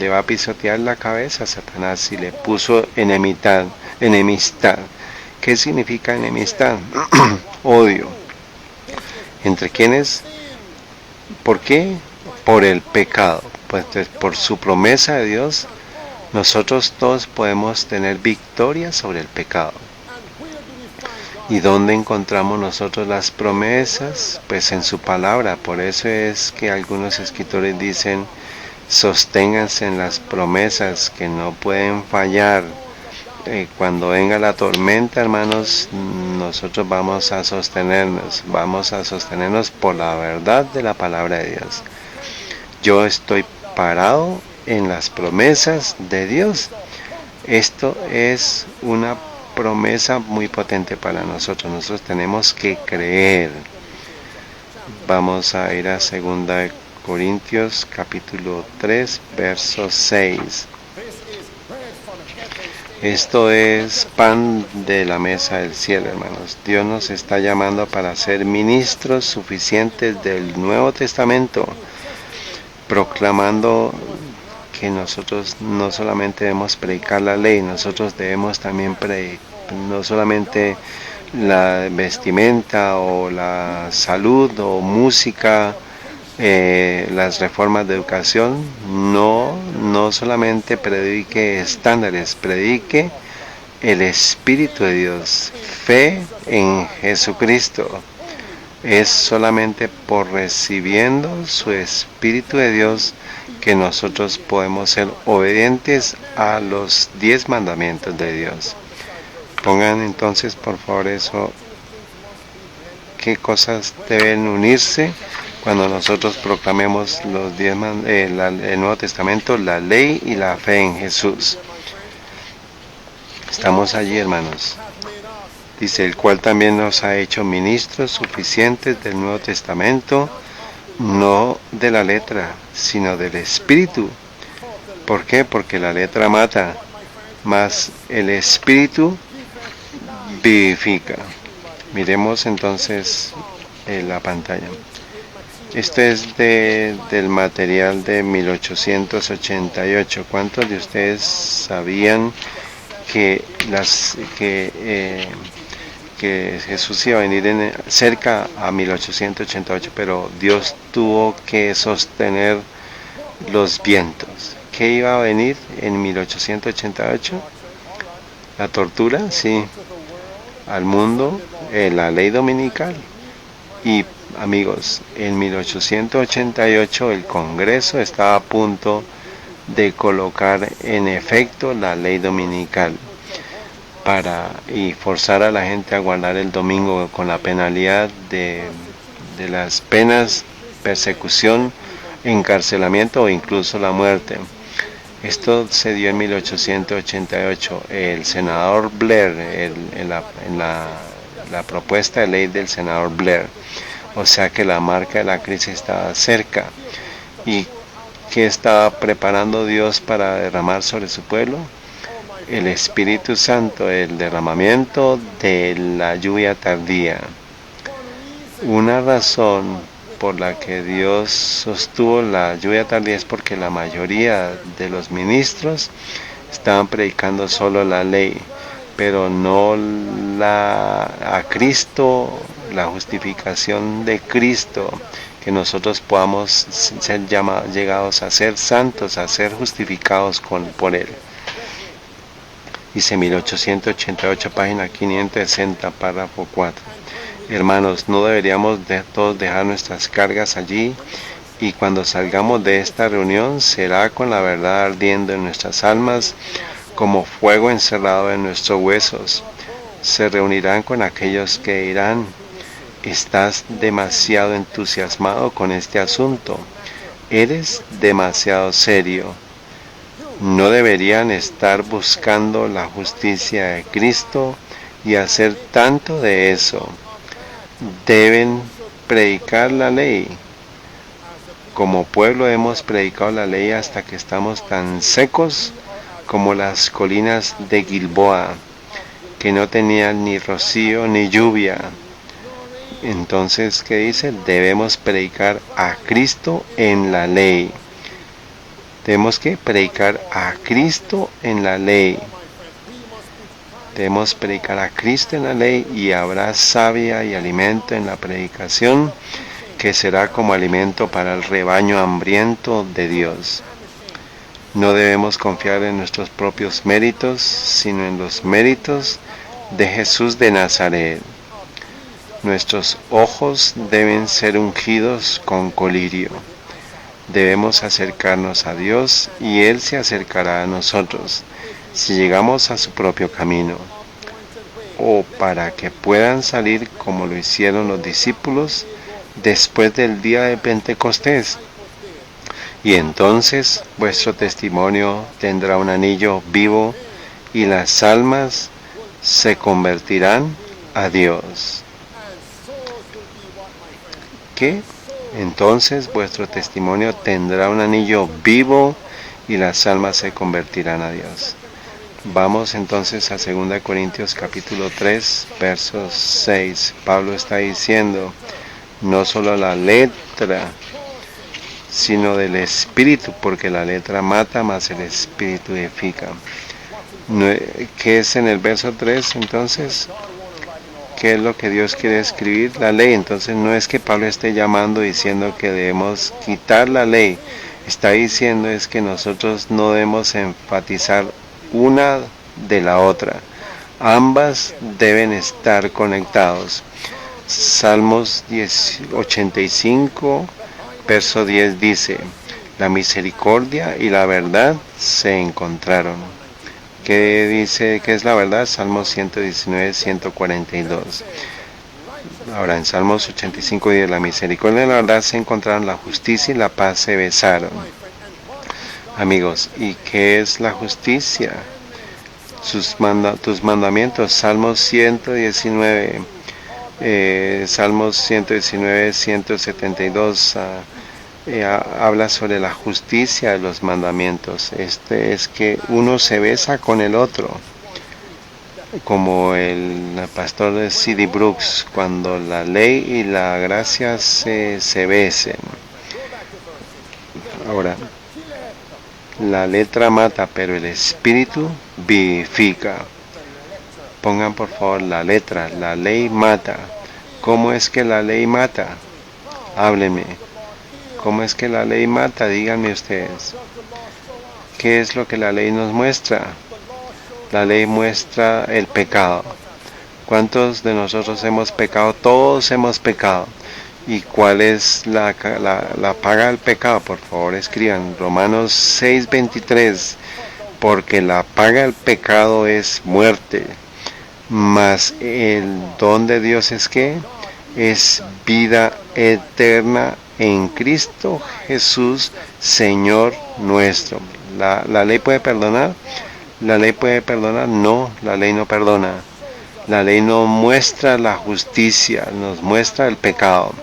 Speaker 1: va a pisotear la cabeza a Satanás y le puso enemistad. ¿Qué significa enemistad? Odio. ¿Entre quiénes? ¿Por qué? Por el pecado. Pues por su promesa de Dios, nosotros todos podemos tener victoria sobre el pecado. ¿Y dónde encontramos nosotros las promesas? Pues en su palabra. Por eso es que algunos escritores dicen, sosténganse en las promesas que no pueden fallar. Cuando venga la tormenta, hermanos, nosotros vamos a sostenernos por la verdad de la palabra de Dios. Yo estoy parado en las promesas de Dios. Esto es una promesa muy potente para nosotros. Nosotros tenemos que creer. Vamos a ir a 2 Corintios capítulo 3, verso 6. Esto es pan de la mesa del cielo, hermanos. Dios nos está llamando para ser ministros suficientes del Nuevo Testamento, proclamando que nosotros no solamente debemos predicar la ley, nosotros debemos también predicar no solamente la vestimenta o la salud o música, las reformas de educación. No solamente predique estándares, predique el Espíritu de Dios, fe en Jesucristo. Es solamente por recibiendo su Espíritu de Dios que nosotros podemos ser obedientes a los 10 mandamientos de Dios. Pongan entonces por favor eso, qué cosas deben unirse cuando nosotros proclamemos los 10 el Nuevo Testamento, la ley y la fe en Jesús. Estamos allí, hermanos. Dice, el cual también nos ha hecho ministros suficientes del Nuevo Testamento, no de la letra, sino del Espíritu. ¿Por qué? Porque la letra mata, mas el Espíritu vivifica. Miremos entonces la pantalla. Esto es del material de 1888. ¿Cuántos de ustedes sabían que Jesús iba a venir cerca a 1888, pero Dios tuvo que sostener los vientos? ¿Qué iba a venir en 1888? ¿La tortura? Sí. Al mundo, la ley dominical. Y amigos, en 1888 el Congreso estaba a punto de colocar en efecto la ley dominical y forzar a la gente a guardar el domingo con la penalidad de las penas, persecución, encarcelamiento o incluso la muerte. Esto se dio en 1888. El senador Blair, en la propuesta de ley del senador Blair, o sea que la marca de la crisis estaba cerca. ¿Y qué estaba preparando Dios para derramar sobre su pueblo? El Espíritu Santo, el derramamiento de la lluvia tardía. Una razón por la que Dios sostuvo la lluvia tardía es porque la mayoría de los ministros estaban predicando solo la ley, pero no a Cristo, la justificación de Cristo, que nosotros podamos ser llegados a ser santos, a ser justificados por Él. Dice 1888, página 560, párrafo 4. Hermanos, no deberíamos todos dejar nuestras cargas allí, y cuando salgamos de esta reunión será con la verdad ardiendo en nuestras almas como fuego encerrado en nuestros huesos. Se reunirán con aquellos que dirán, estás demasiado entusiasmado con este asunto, eres demasiado serio. No deberían estar buscando la justicia de Cristo y hacer tanto de eso. Deben predicar la ley. Como pueblo hemos predicado la ley hasta que estamos tan secos como las colinas de Gilboa, que no tenían ni rocío ni lluvia. Entonces, ¿qué dice? Debemos predicar a Cristo en la ley. Tenemos que predicar a Cristo en la ley. Debemos predicar a Cristo en la ley y habrá savia y alimento en la predicación, que será como alimento para el rebaño hambriento de Dios. No debemos confiar en nuestros propios méritos, sino en los méritos de Jesús de Nazaret. Nuestros ojos deben ser ungidos con colirio. Debemos acercarnos a Dios y Él se acercará a nosotros si llegamos a su propio camino, o para que puedan salir como lo hicieron los discípulos después del día de Pentecostés. Y entonces vuestro testimonio tendrá un anillo vivo y las almas se convertirán a Dios. ¿Qué? Entonces vuestro testimonio tendrá un anillo vivo y las almas se convertirán a Dios. Vamos entonces a 2 Corintios capítulo 3, versos 6. Pablo está diciendo, no solo la letra, sino del Espíritu, porque la letra mata, mas el Espíritu edifica. ¿Qué es en el verso 3 entonces? ¿Qué es lo que Dios quiere escribir? La ley. Entonces no es que Pablo esté llamando diciendo que debemos quitar la ley. Está diciendo es que nosotros no debemos enfatizar una de la otra. Ambas deben estar conectados. Salmos 85, verso 10 dice, la misericordia y la verdad se encontraron. ¿Qué dice que es la verdad? Salmos 119, 142. Ahora en Salmos 85 dice, la misericordia y la verdad se encontraron, la justicia y la paz se besaron. Amigos, ¿y qué es la justicia? Tus mandamientos, Salmos 119, Salmos 119, 172, habla sobre la justicia de los mandamientos. Es que uno se besa con el otro, como el pastor de C.D. Brooks, cuando la ley y la gracia se besen. Ahora, la letra mata, pero el espíritu vivifica. Pongan por favor la letra, la ley mata. ¿Cómo es que la ley mata? Háblenme. ¿Cómo es que la ley mata? Díganme ustedes. ¿Qué es lo que la ley nos muestra? La ley muestra el pecado. ¿Cuántos de nosotros hemos pecado? Todos hemos pecado. ¿Y cuál es la paga del pecado? Por favor escriban Romanos 6:23, porque la paga del pecado es muerte, mas el don de Dios es ¿qué? Es vida eterna en Cristo Jesús, Señor nuestro. ¿La ley puede perdonar? ¿La ley puede perdonar? No, la ley no perdona. La ley no muestra la justicia, nos muestra el pecado,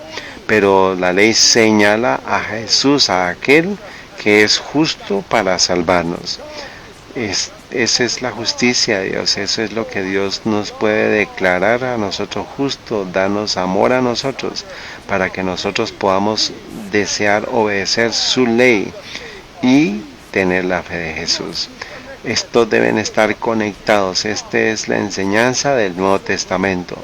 Speaker 1: pero la ley señala a Jesús, a aquel que es justo para salvarnos. Esa es la justicia de Dios, eso es lo que Dios nos puede declarar a nosotros justo, darnos amor a nosotros, para que nosotros podamos desear obedecer su ley y tener la fe de Jesús. Estos deben estar conectados. Esta es la enseñanza del Nuevo Testamento.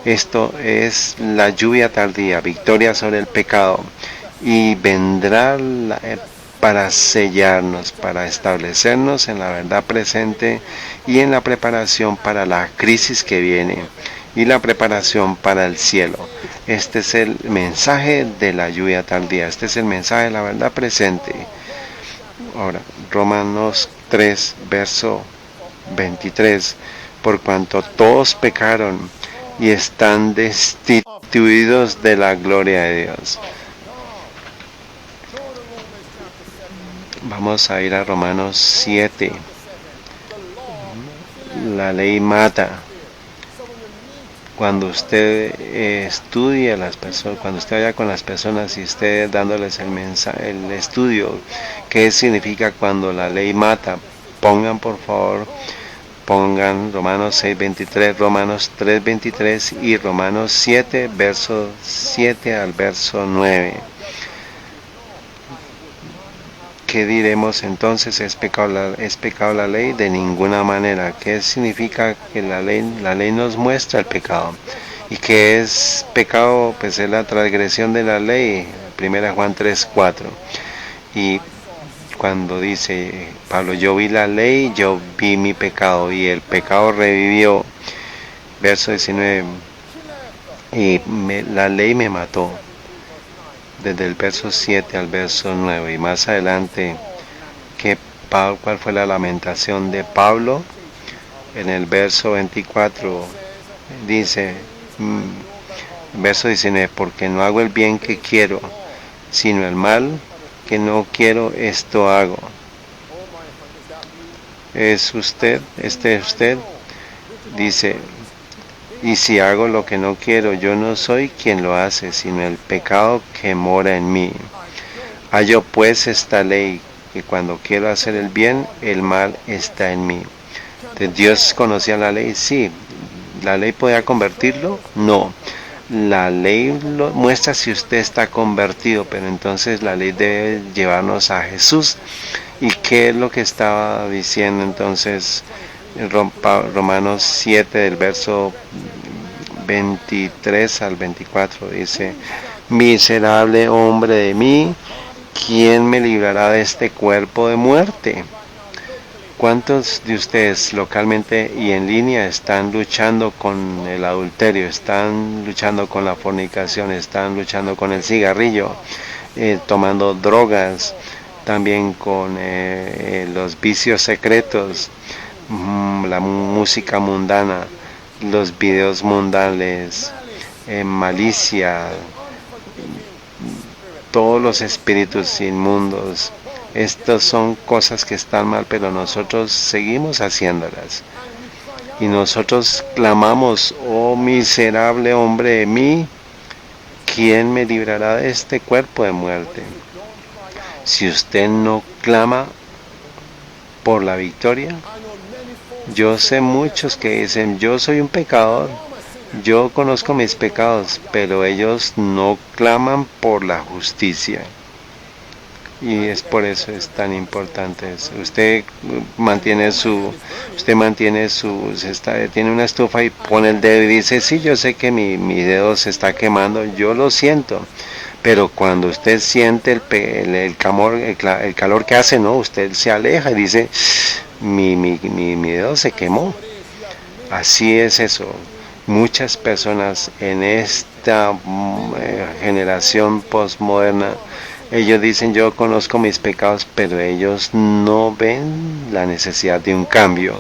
Speaker 1: Esto es la lluvia tardía, victoria sobre el pecado, y vendrá para sellarnos, para establecernos en la verdad presente y en la preparación para la crisis que viene y la preparación para el cielo. Este es el mensaje de la lluvia tardía, este es el mensaje de la verdad presente. Ahora, Romanos 3, verso 23, por cuanto todos pecaron y están destituidos de la gloria de Dios. Vamos a ir a Romanos 7. La ley mata. Cuando usted estudia a las personas, cuando usted vaya con las personas y esté dándoles el estudio, ¿qué significa cuando la ley mata? Pongan por favor, Romanos 6:23, Romanos 3:23 y Romanos 7, verso 7 al verso 9. ¿qué diremos entonces? ¿Es pecado la ley? De ninguna manera. ¿Qué significa que la ley nos muestra el pecado? ¿Y qué es pecado? Pues es la transgresión de la ley. 1 Juan 3:4. Y cuando dice Pablo, yo vi la ley, yo vi mi pecado, y el pecado revivió. Verso 19. Y la ley me mató. Desde el verso 7 al verso 9. Y más adelante, ¿cuál fue la lamentación de Pablo? En el verso 24 dice, verso 19, porque no hago el bien que quiero, sino el mal que no quiero, esto hago. ¿Es usted? ¿Usted? Dice, y si hago lo que no quiero, yo no soy quien lo hace, sino el pecado que mora en mí. Hallo pues esta ley, que cuando quiero hacer el bien, el mal está en mí. ¿Dios conocía la ley? Sí. ¿La ley podía convertirlo? No. La ley muestra si usted está convertido, pero entonces la ley debe llevarnos a Jesús. ¿Y qué es lo que estaba diciendo entonces Romanos 7 del verso 23 al 24? Dice, miserable hombre de mí, ¿quién me librará de este cuerpo de muerte? ¿Cuántos de ustedes localmente y en línea están luchando con el adulterio, están luchando con la fornicación, están luchando con el cigarrillo, tomando drogas, también con los vicios secretos, la música mundana, los videos mundanos, malicia, todos los espíritus inmundos? Estas son cosas que están mal, pero nosotros seguimos haciéndolas. Y nosotros clamamos, oh miserable hombre de mí, ¿quién me librará de este cuerpo de muerte? Si usted no clama por la victoria, yo sé muchos que dicen, yo soy un pecador, yo conozco mis pecados, pero ellos no claman por la justicia. Y es por eso es tan importante eso. Usted tiene una estufa y pone el dedo y dice, sí, yo sé que mi dedo se está quemando, yo lo siento. Pero cuando usted siente el calor que hace, no, usted se aleja y dice, mi dedo se quemó. Así es eso. Muchas personas en esta generación postmoderna, ellos dicen, yo conozco mis pecados, pero ellos no ven la necesidad de un cambio.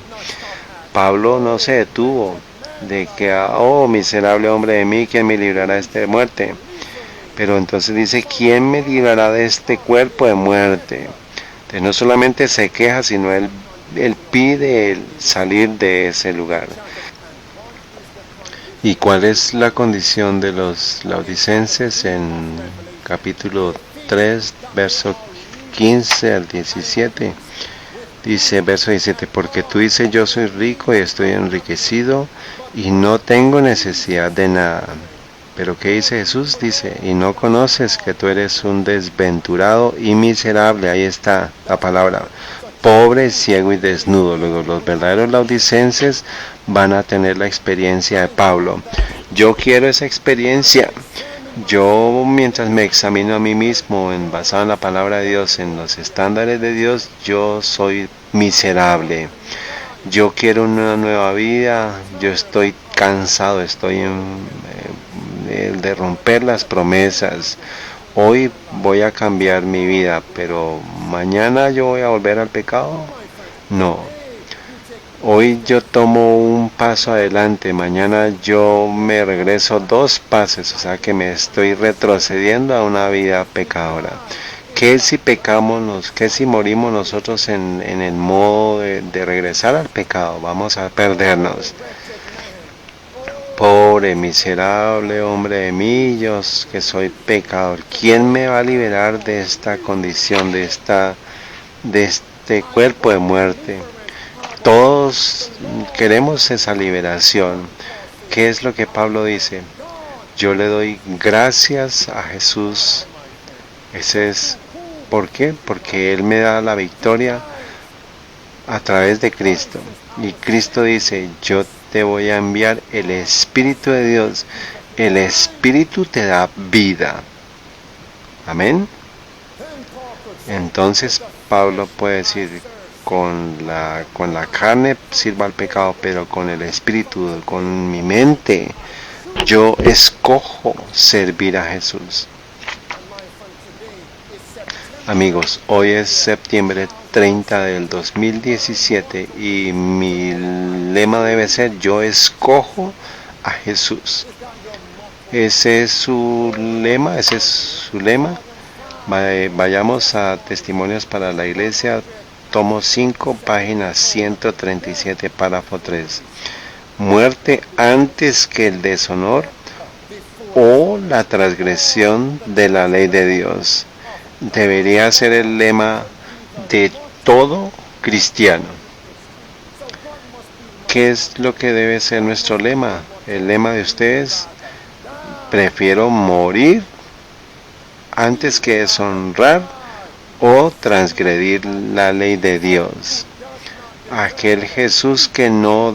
Speaker 1: Pablo no se detuvo de que, oh miserable hombre de mí, ¿quién me librará de esta muerte? Pero entonces dice, ¿quién me librará de este cuerpo de muerte? Entonces no solamente se queja, sino él pide salir de ese lugar. ¿Y cuál es la condición de los laodicenses en capítulo 3, verso 15 al 17? Dice, verso 17, porque tú dices, yo soy rico y estoy enriquecido y no tengo necesidad de nada. Pero ¿qué dice Jesús? Dice, y no conoces que tú eres un desventurado y miserable. Ahí está la palabra. Pobre, ciego y desnudo. Luego los verdaderos laodicenses van a tener la experiencia de Pablo. Yo quiero esa experiencia. Yo, mientras me examino a mí mismo, basado en la palabra de Dios, en los estándares de Dios, yo soy miserable. Yo quiero una nueva vida. Yo estoy cansado, estoy de romper las promesas. Hoy voy a cambiar mi vida, pero mañana yo voy a volver al pecado. No. Hoy yo tomo un paso adelante, mañana yo me regreso 2 pasos, o sea que me estoy retrocediendo a una vida pecadora. ¿Qué si pecamos, qué si morimos nosotros en el modo de regresar al pecado? Vamos a perdernos. Pobre, miserable hombre de mí, yo que soy pecador. ¿Quién me va a liberar de esta condición, de este cuerpo de muerte? Todos queremos esa liberación. ¿Qué es lo que Pablo dice? Yo le doy gracias a Jesús. Ese es ¿Por qué? Porque Él me da la victoria a través de Cristo. Y Cristo dice, yo te voy a enviar el Espíritu de Dios. El Espíritu te da vida. Amén. Entonces Pablo puede decir, con la carne sirva al pecado, pero con el Espíritu, con mi mente, yo escojo servir a Jesús. Amigos, hoy es septiembre 30 del 2017 y mi lema debe ser, yo escojo a Jesús. Ese es su lema, Vayamos a Testimonios para la Iglesia, tomo 5, página 137, párrafo 3. Muerte antes que el deshonor o la transgresión de la ley de Dios. Debería ser el lema de todo cristiano. ¿Qué es lo que debe ser nuestro lema? El lema de ustedes, prefiero morir antes que deshonrar o transgredir la ley de Dios. Aquel Jesús que no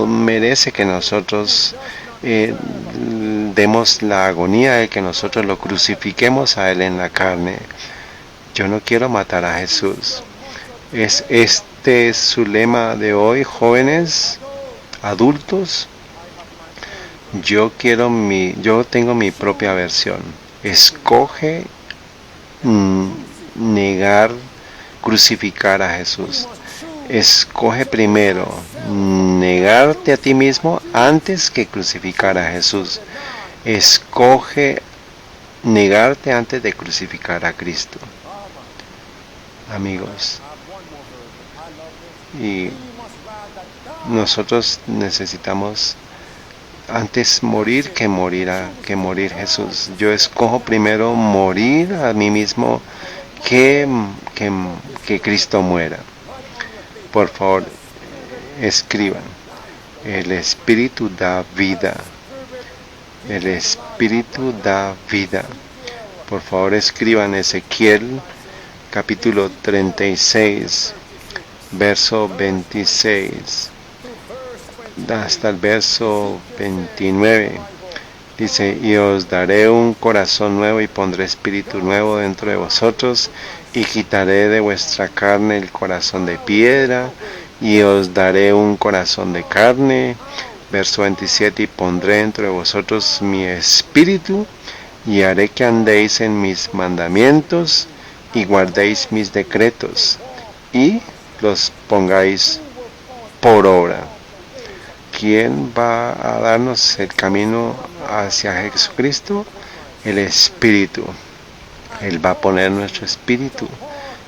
Speaker 1: merece que nosotros demos la agonía de que nosotros lo crucifiquemos a Él en la carne. Yo no quiero matar a Jesús. Este es su lema de hoy, jóvenes, adultos. Yo tengo mi propia versión. Escoge crucificar a Jesús. Escoge primero negarte a ti mismo antes que crucificar a Jesús. Escoge negarte antes de crucificar a Cristo. Amigos, y nosotros necesitamos antes morir que morir Jesús. Yo escojo primero morir a mí mismo que Cristo muera. Por favor, escriban. El Espíritu da vida. El Espíritu da vida. Por favor, escriban Ezequiel capítulo 36, verso 26 hasta el verso 29. Dice, y os daré un corazón nuevo y pondré espíritu nuevo dentro de vosotros y quitaré de vuestra carne el corazón de piedra y os daré un corazón de carne. Verso 27, y pondré dentro de vosotros mi espíritu y haré que andéis en mis mandamientos y guardéis mis decretos y los pongáis por obra. ¿Quién va a darnos el camino hacia Jesucristo? El Espíritu. Él va a poner nuestro espíritu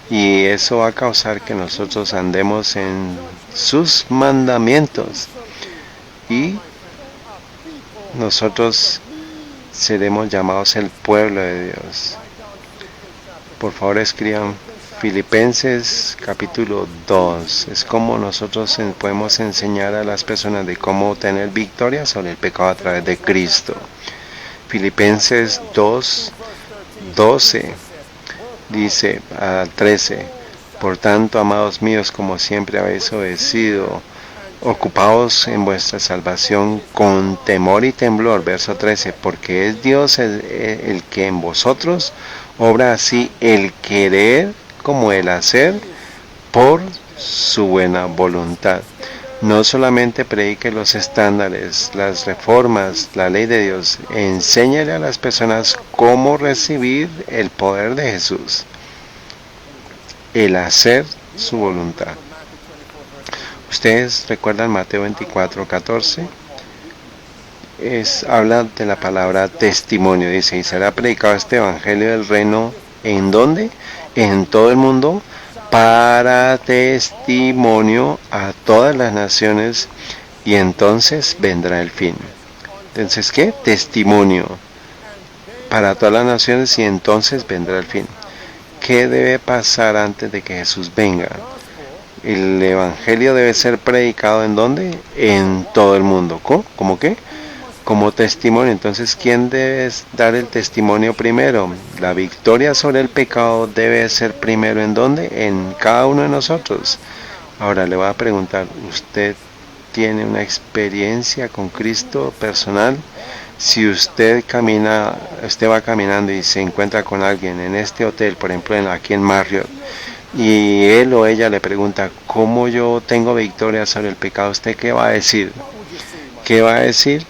Speaker 1: y eso va a causar que nosotros andemos en sus mandamientos y nosotros seremos llamados el pueblo de Dios. Por favor, escriban Filipenses capítulo 2. Es como nosotros podemos enseñar a las personas de cómo tener victoria sobre el pecado a través de Cristo. Filipenses 2, 12 dice al 13, por tanto, amados míos, como siempre habéis obedecido, ocupaos en vuestra salvación con temor y temblor. Verso 13, porque es Dios el que en vosotros obra así el querer como el hacer por su buena voluntad. No solamente predique los estándares, las reformas, la ley de Dios, enséñale a las personas cómo recibir el poder de Jesús, el hacer su voluntad. Ustedes recuerdan Mateo 24:14, habla de la palabra testimonio, dice, y será predicado este evangelio del reino, ¿en dónde? En todo el mundo, para testimonio a todas las naciones, y entonces vendrá el fin. Entonces, ¿qué? Testimonio para todas las naciones, y entonces vendrá el fin. ¿Qué debe pasar antes de que Jesús venga? El evangelio debe ser predicado ¿en dónde? En todo el mundo. ¿Cómo qué? como testimonio. Entonces, ¿quién debe dar el testimonio primero? La victoria sobre el pecado debe ser primero. ¿En dónde? En cada uno de nosotros. Ahora le voy a preguntar, ¿usted tiene una experiencia con Cristo personal? Si usted va caminando y se encuentra con alguien en este hotel, por ejemplo, aquí en Marriott, y él o ella le pregunta, ¿cómo yo tengo victoria sobre el pecado? ¿Usted qué va a decir? ¿Qué va a decir?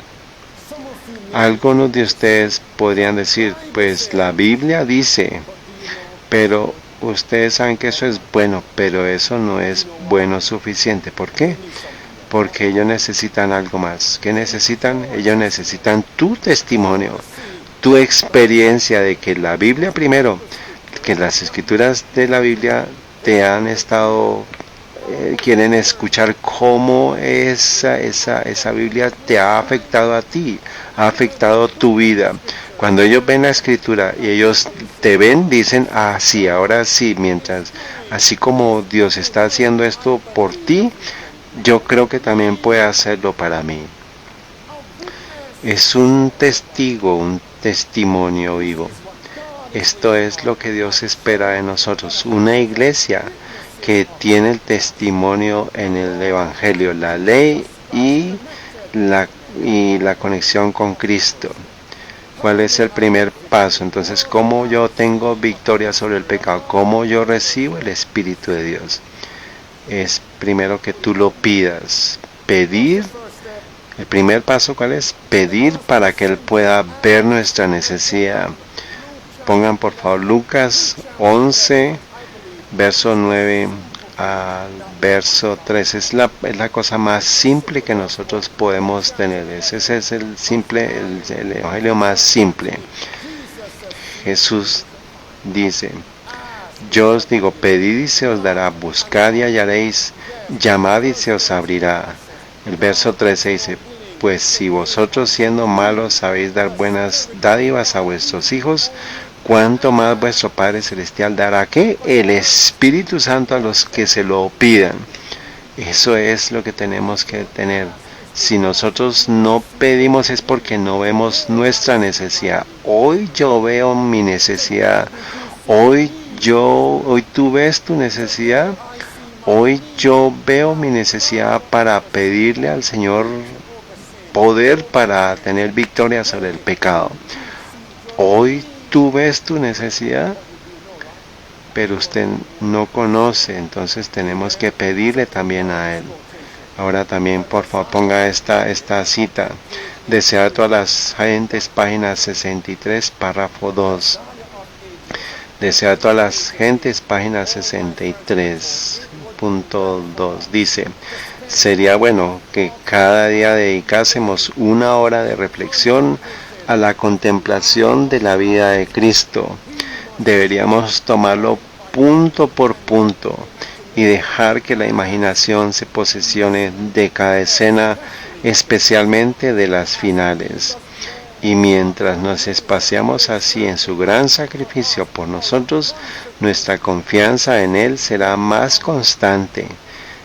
Speaker 1: Algunos de ustedes podrían decir, pues la Biblia dice, pero ustedes saben que eso es bueno, pero eso no es bueno suficiente. ¿Por qué? Porque ellos necesitan algo más. ¿Qué necesitan? Ellos necesitan tu testimonio, tu experiencia de que la Biblia primero, que las escrituras de la Biblia te han estado, quieren escuchar cómo esa Biblia te ha afectado a ti, ha afectado tu vida. Cuando ellos ven la escritura y ellos te ven, dicen, ah, sí, ahora sí, mientras, así como Dios está haciendo esto por ti, yo creo que también puede hacerlo para mí. Es un testigo, un testimonio vivo. Esto es lo que Dios espera de nosotros. Una iglesia que tiene el testimonio en el Evangelio, la ley y la conexión con Cristo. ¿Cuál es el primer paso? Entonces, ¿cómo yo tengo victoria sobre el pecado? ¿Cómo yo recibo el Espíritu de Dios? Es primero que tú lo pidas. Pedir. El primer paso, ¿cuál es? Pedir para que Él pueda ver nuestra necesidad. Pongan por favor Lucas 11, verso 9 al verso 13. Es la cosa más simple que nosotros podemos tener. Ese es el evangelio más simple. Jesús dice, yo os digo, pedid y se os dará, buscad y hallaréis, llamad y se os abrirá. El verso 13 dice, pues si vosotros siendo malos sabéis dar buenas dádivas a vuestros hijos, ¿cuánto más vuestro Padre Celestial dará qué? El Espíritu Santo a los que se lo pidan. Eso es lo que tenemos que tener. Si nosotros no pedimos es porque no vemos nuestra necesidad. Hoy yo veo mi necesidad. Hoy tú ves tu necesidad. Hoy yo veo mi necesidad para pedirle al Señor poder para tener victoria sobre el pecado. Hoy tú ves tu necesidad, pero usted no conoce, entonces tenemos que pedirle también a Él. Ahora también, por favor, ponga esta cita. Desear a todas las gentes, página 63, párrafo 2. Desear a todas las gentes, página 63.2. Dice, sería bueno que cada día dedicásemos una hora de reflexión a la contemplación de la vida de Cristo. Deberíamos tomarlo punto por punto y dejar que la imaginación se posesione de cada escena, especialmente de las finales. Y mientras nos espaciamos así en su gran sacrificio por nosotros, nuestra confianza en Él será más constante.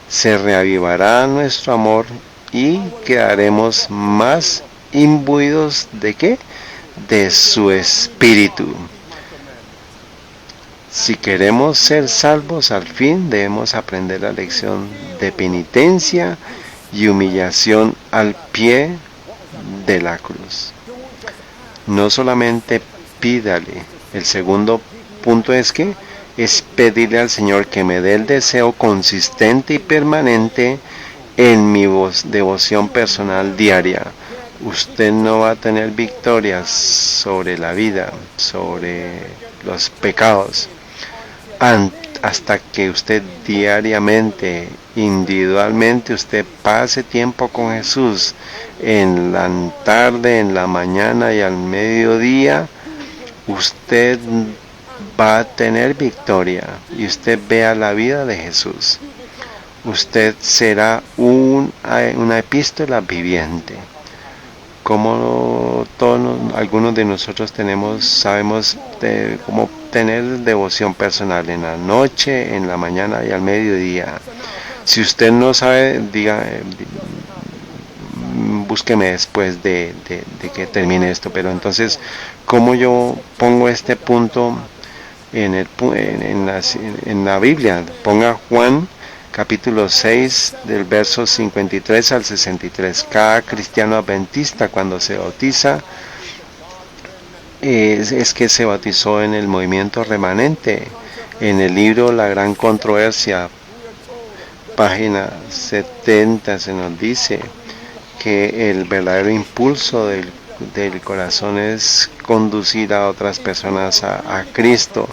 Speaker 1: Se reavivará nuestro amor y quedaremos más imbuidos ¿de qué? De su Espíritu. Si queremos ser salvos al fin, debemos aprender la lección de penitencia y humillación al pie de la cruz. No solamente pídale. El segundo punto es que es pedirle al Señor que me dé el deseo consistente y permanente en mi devoción personal diaria. Usted no va a tener victorias sobre la vida, sobre los pecados, hasta que usted diariamente, individualmente, usted pase tiempo con Jesús en la tarde, en la mañana y al mediodía. Usted va a tener victoria y usted vea la vida de Jesús. Usted será una epístola viviente. Como algunos de nosotros sabemos cómo tener devoción personal en la noche, en la mañana y al mediodía. Si usted no sabe, búsqueme después de que termine esto. Pero entonces, ¿cómo yo pongo este punto en la Biblia? Ponga Juan capítulo 6 del verso 53 al 63. Cada cristiano adventista cuando se bautiza es que se bautizó en el movimiento remanente. En el libro La Gran Controversia, página 70, se nos dice que el verdadero impulso del corazón es conducir a otras personas a Cristo.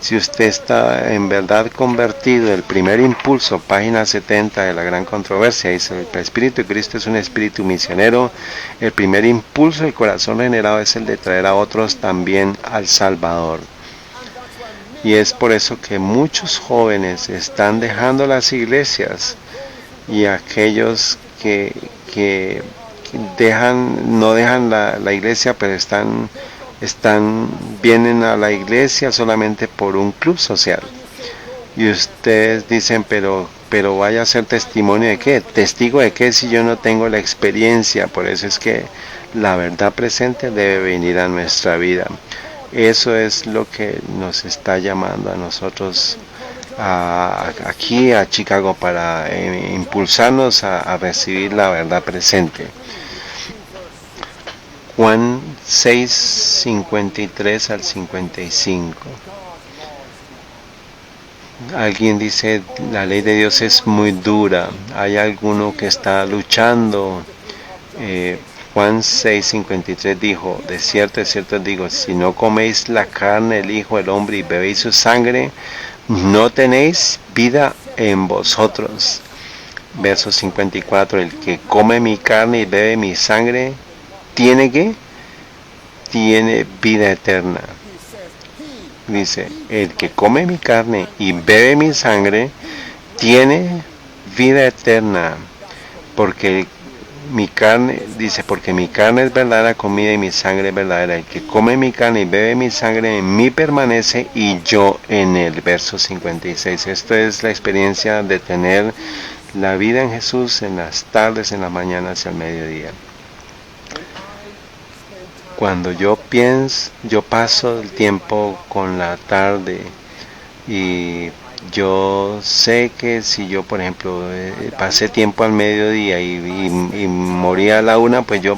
Speaker 1: Si usted está en verdad convertido, el primer impulso, página 70 de La Gran Controversia, dice: el Espíritu de Cristo es un espíritu misionero. El primer impulso del corazón generado es el de traer a otros también al Salvador. Y es por eso que muchos jóvenes están dejando las iglesias, y aquellos que no dejan la iglesia, pero vienen a la iglesia solamente por un club social. Y ustedes dicen, pero vaya a ser testimonio de qué, testigo de qué, si yo no tengo la experiencia. Por eso es que la verdad presente debe venir a nuestra vida. Eso es lo que nos está llamando a nosotros aquí a Chicago, para impulsarnos a recibir la verdad presente. Juan 6, 53 al 55. Alguien dice: la ley de Dios es muy dura. Hay alguno que está luchando. Juan 6, 53 dijo: de cierto digo, si no coméis la carne del Hijo del Hombre y bebéis su sangre, no tenéis vida en vosotros. Verso 54, el que come mi carne y bebe mi sangre, ¿tiene qué? Tiene vida eterna. Dice: el que come mi carne y bebe mi sangre, tiene vida eterna, porque mi carne es verdadera comida y mi sangre es verdadera. El que come mi carne y bebe mi sangre, en mí permanece y yo en él. Verso 56. Esto es la experiencia de tener la vida en Jesús en las tardes, en las mañanas y al mediodía. Cuando yo paso el tiempo con la tarde, y yo sé que si yo, por ejemplo, pasé tiempo al mediodía y morí a la 1, pues yo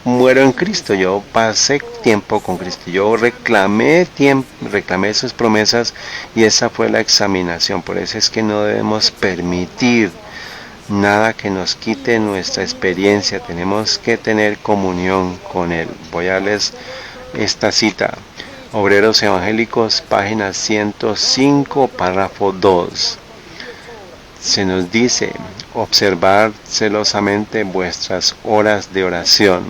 Speaker 1: muero en Cristo. Yo pasé tiempo con Cristo, yo reclamé sus promesas, y esa fue la examinación. Por eso es que no debemos permitir nada que nos quite nuestra experiencia. Tenemos que tener comunión con Él. Voy a darles esta cita: Obreros Evangélicos, página 105, párrafo 2. Se nos dice: observar celosamente vuestras horas de oración.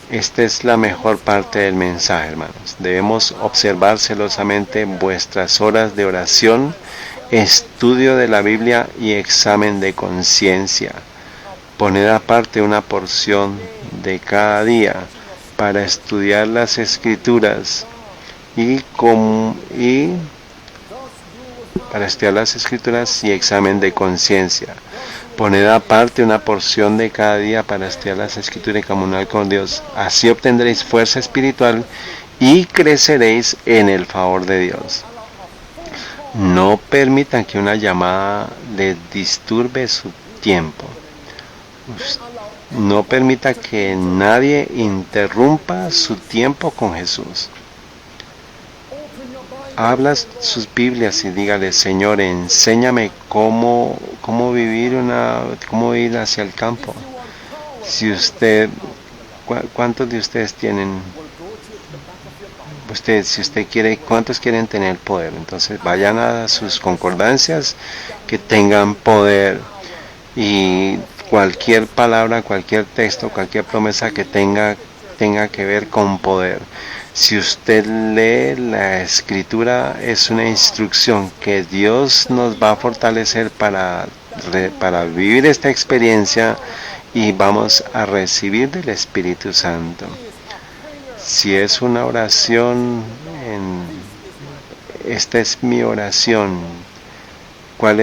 Speaker 1: Esta es la mejor parte del mensaje, hermanos. Debemos observar celosamente vuestras horas de oración, estudio de la Biblia y examen de conciencia. Poner aparte una porción de cada día para estudiar las Escrituras y examen de conciencia. Poned aparte una porción de cada día para estudiar las Escrituras y comunión con Dios. Así obtendréis fuerza espiritual y creceréis en el favor de Dios. No permitan que una llamada les disturbe su tiempo. No permita que nadie interrumpa su tiempo con Jesús. Habla sus Biblias y dígale: Señor, enséñame cómo vivir hacia el campo. ¿Cuántos de ustedes tienen? Si usted quiere, ¿cuántos quieren tener poder? Entonces vayan a sus concordancias que tengan poder, y cualquier palabra, cualquier texto, cualquier promesa que tenga que ver con poder. Si usted lee la Escritura, es una instrucción que Dios nos va a fortalecer para vivir esta experiencia, y vamos a recibir del Espíritu Santo. Si es una oración, esta es mi oración. ¿Cuál es?